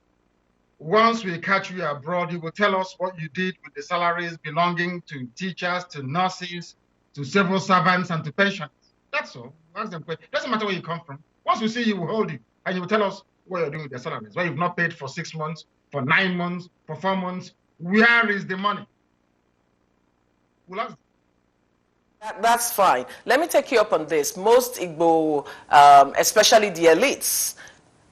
once we catch you abroad, you will tell us what you did with the salaries belonging to teachers, to nurses, to civil servants, and to pensioners. That's all. Ask them. It doesn't matter where you come from. Once we see you, we'll hold you, and you will tell us what you're doing with their salaries. Why you've not paid for 6 months, for 9 months, for 4 months. Where is the money? We'll ask them. That's fine. Let me take you up on this. Most Igbo, especially the elites,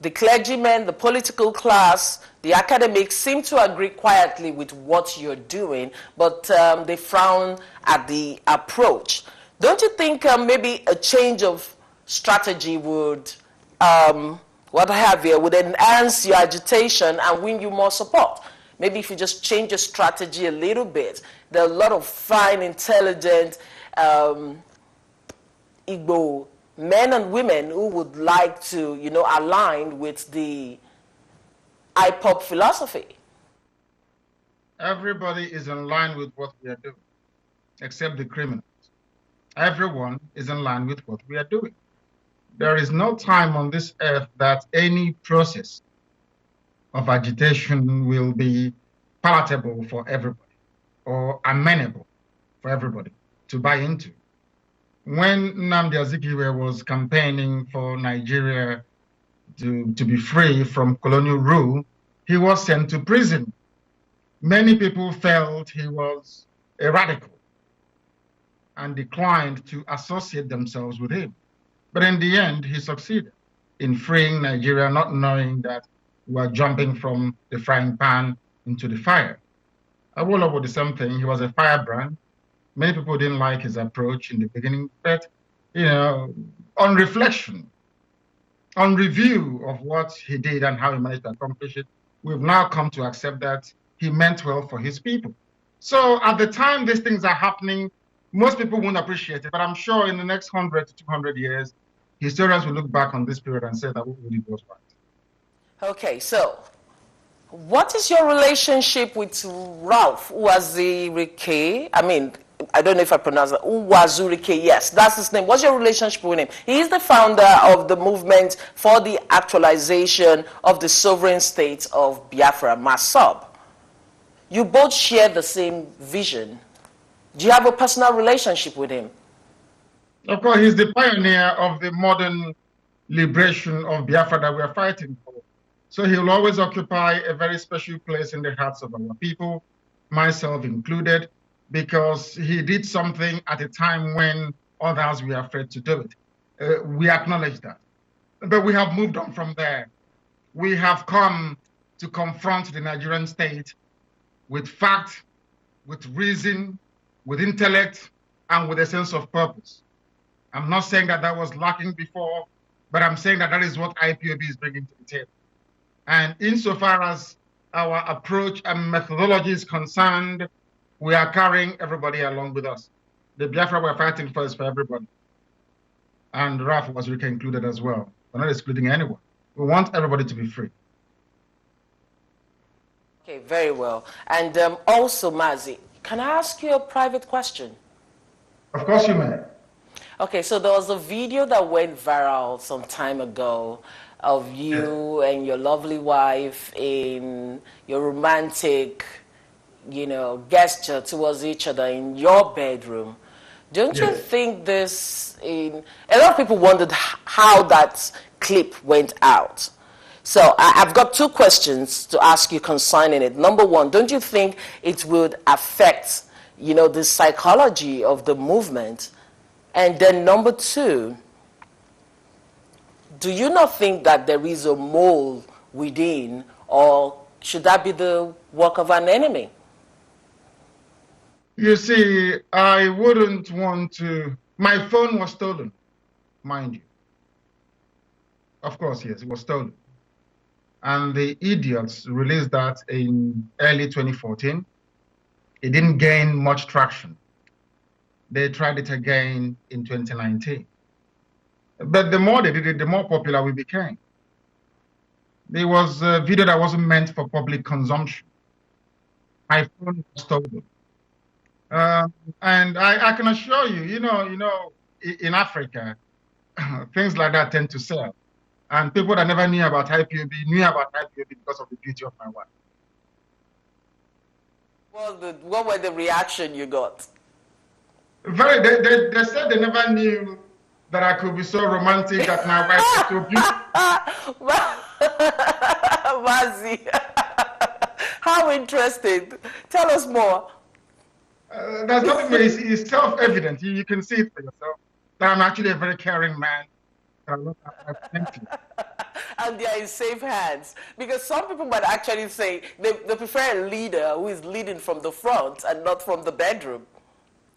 the clergymen, the political class, the academics seem to agree quietly with what you're doing, but they frown at the approach. Don't you think maybe a change of strategy would, would enhance your agitation and win you more support? Maybe if you just change your strategy a little bit. There are a lot of fine, intelligent Igbo men and women who would like to, align with the IPOP philosophy? Everybody is in line with what we are doing, except the criminals. Everyone is in line with what we are doing. There is no time on this earth that any process of agitation will be palatable for everybody or amenable for everybody to buy into. When NNAMDI Azikiwe was campaigning for Nigeria to be free from colonial rule, he was sent to prison. Many people felt he was a radical and declined to associate themselves with him. But in the end, he succeeded in freeing Nigeria, not knowing that we were jumping from the frying pan into the fire. Awolowo was the same thing. He was a firebrand. Many people didn't like his approach in the beginning, but on reflection, on review of what he did and how he managed to accomplish it, we've now come to accept that he meant well for his people. So at the time these things are happening, most people won't appreciate it, but I'm sure in the next 100 to 200 years, historians will look back on this period and say that what we did was right. Okay, so what is your relationship with Ralph Uwazurike? I mean, I don't know if I pronounce that. Uwazurike, yes, that's his name. What's your relationship with him? He is the founder of the movement for the actualization of the sovereign state of Biafra, MASOB. You both share the same vision. Do you have a personal relationship with him? Of course, he's the pioneer of the modern liberation of Biafra that we are fighting for. So he will always occupy a very special place in the hearts of our people, myself included, because he did something at a time when others were afraid to do it. We acknowledge that. But we have moved on from there. We have come to confront the Nigerian state with fact, with reason, with intellect, and with a sense of purpose. I'm not saying that that was lacking before, but I'm saying that that is what IPOB is bringing to the table. And insofar as our approach and methodology is concerned, we are carrying everybody along with us. The Biafra we're fighting for is for everybody. And Ralph Uwazurike included as well. We're not excluding anyone. We want everybody to be free. Okay, very well. And also, MAZI, can I ask you a private question? Of course you may. Okay, so there was a video that went viral some time ago of you and your lovely wife in your romantic, gesture towards each other in your bedroom. Don't you think this, a lot of people wondered how that clip went out. So I've got two questions to ask you concerning it. Number one, don't you think it would affect, the psychology of the movement? And then number two, do you not think that there is a mole within, or should that be the work of an enemy? You see, I wouldn't want to. My phone was stolen, mind you. Of course, yes, it was stolen. And the idiots released that in early 2014. It didn't gain much traction. They tried it again in 2019. But the more they did it, the more popular we became. There was a video that wasn't meant for public consumption. My phone was stolen. And I can assure you, in Africa, things like that tend to sell. And people that never knew about IPOB knew about IPOB because of the beauty of my wife. Well, what were the reaction you got? They said they never knew that I could be so romantic, that my wife was so beautiful. MAZI, how interesting. Tell us more. There's nothing more. It's self-evident. You can see it for yourself that I'm actually a very caring man. And they are in safe hands. Because some people might actually say they prefer a leader who is leading from the front and not from the bedroom.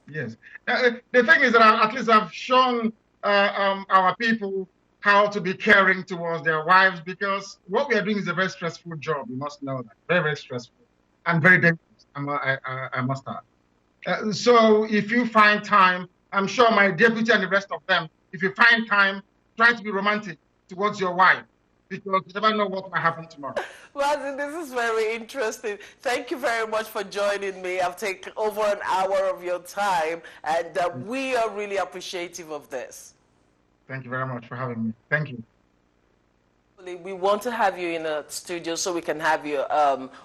Yes. The thing is that at least I've shown our people how to be caring towards their wives, because what we are doing is a very stressful job. You must know that. Very, very stressful and very dangerous, I must add. So if you find time, I'm sure my deputy and the rest of them, if you find time, try to be romantic towards your wife. because you never know what might happen tomorrow. Mazi, this is very interesting. Thank you very much for joining me. I've taken over an hour of your time, and we are really appreciative of this. Thank you very much for having me. Thank you. We want to have you in a studio so we can have you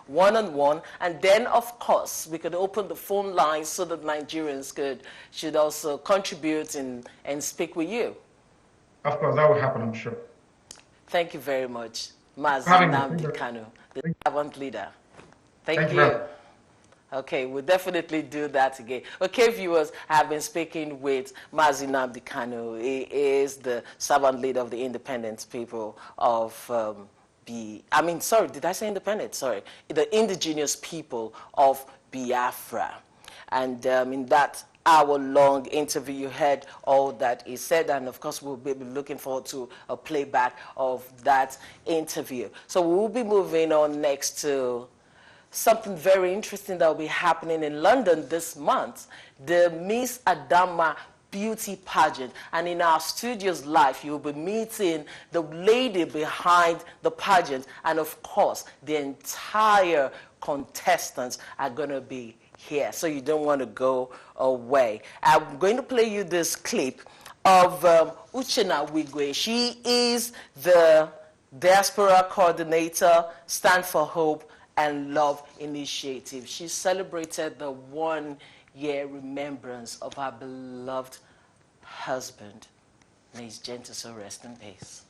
one-on-one, and then of course we could open the phone lines so that Nigerians should also contribute and speak with you. Of course, that will happen, I'm sure. Thank you very much, MAZI NNAMDI KANU, the servant leader. Thank you. Okay, we'll definitely do that again. Okay, viewers, I have been speaking with MAZI NNAMDI KANU. He is the servant leader of the independent people of did I say independent? Sorry. The indigenous people of Biafra. And in that hour-long interview, you heard all that he said, and of course we'll be looking forward to a playback of that interview. So we'll be moving on next to something very interesting that will be happening in London this month, the Miss Adama beauty pageant. And in our studios live, you'll be meeting the lady behind the pageant, and of course the entire contestants are going to be here, so you don't want to go away. I'm going to play you this clip of Uchenna Wigwe. She is the diaspora coordinator, Stand for Hope and Love initiative. She celebrated the 1-year remembrance of her beloved husband. May his gentle soul rest in peace.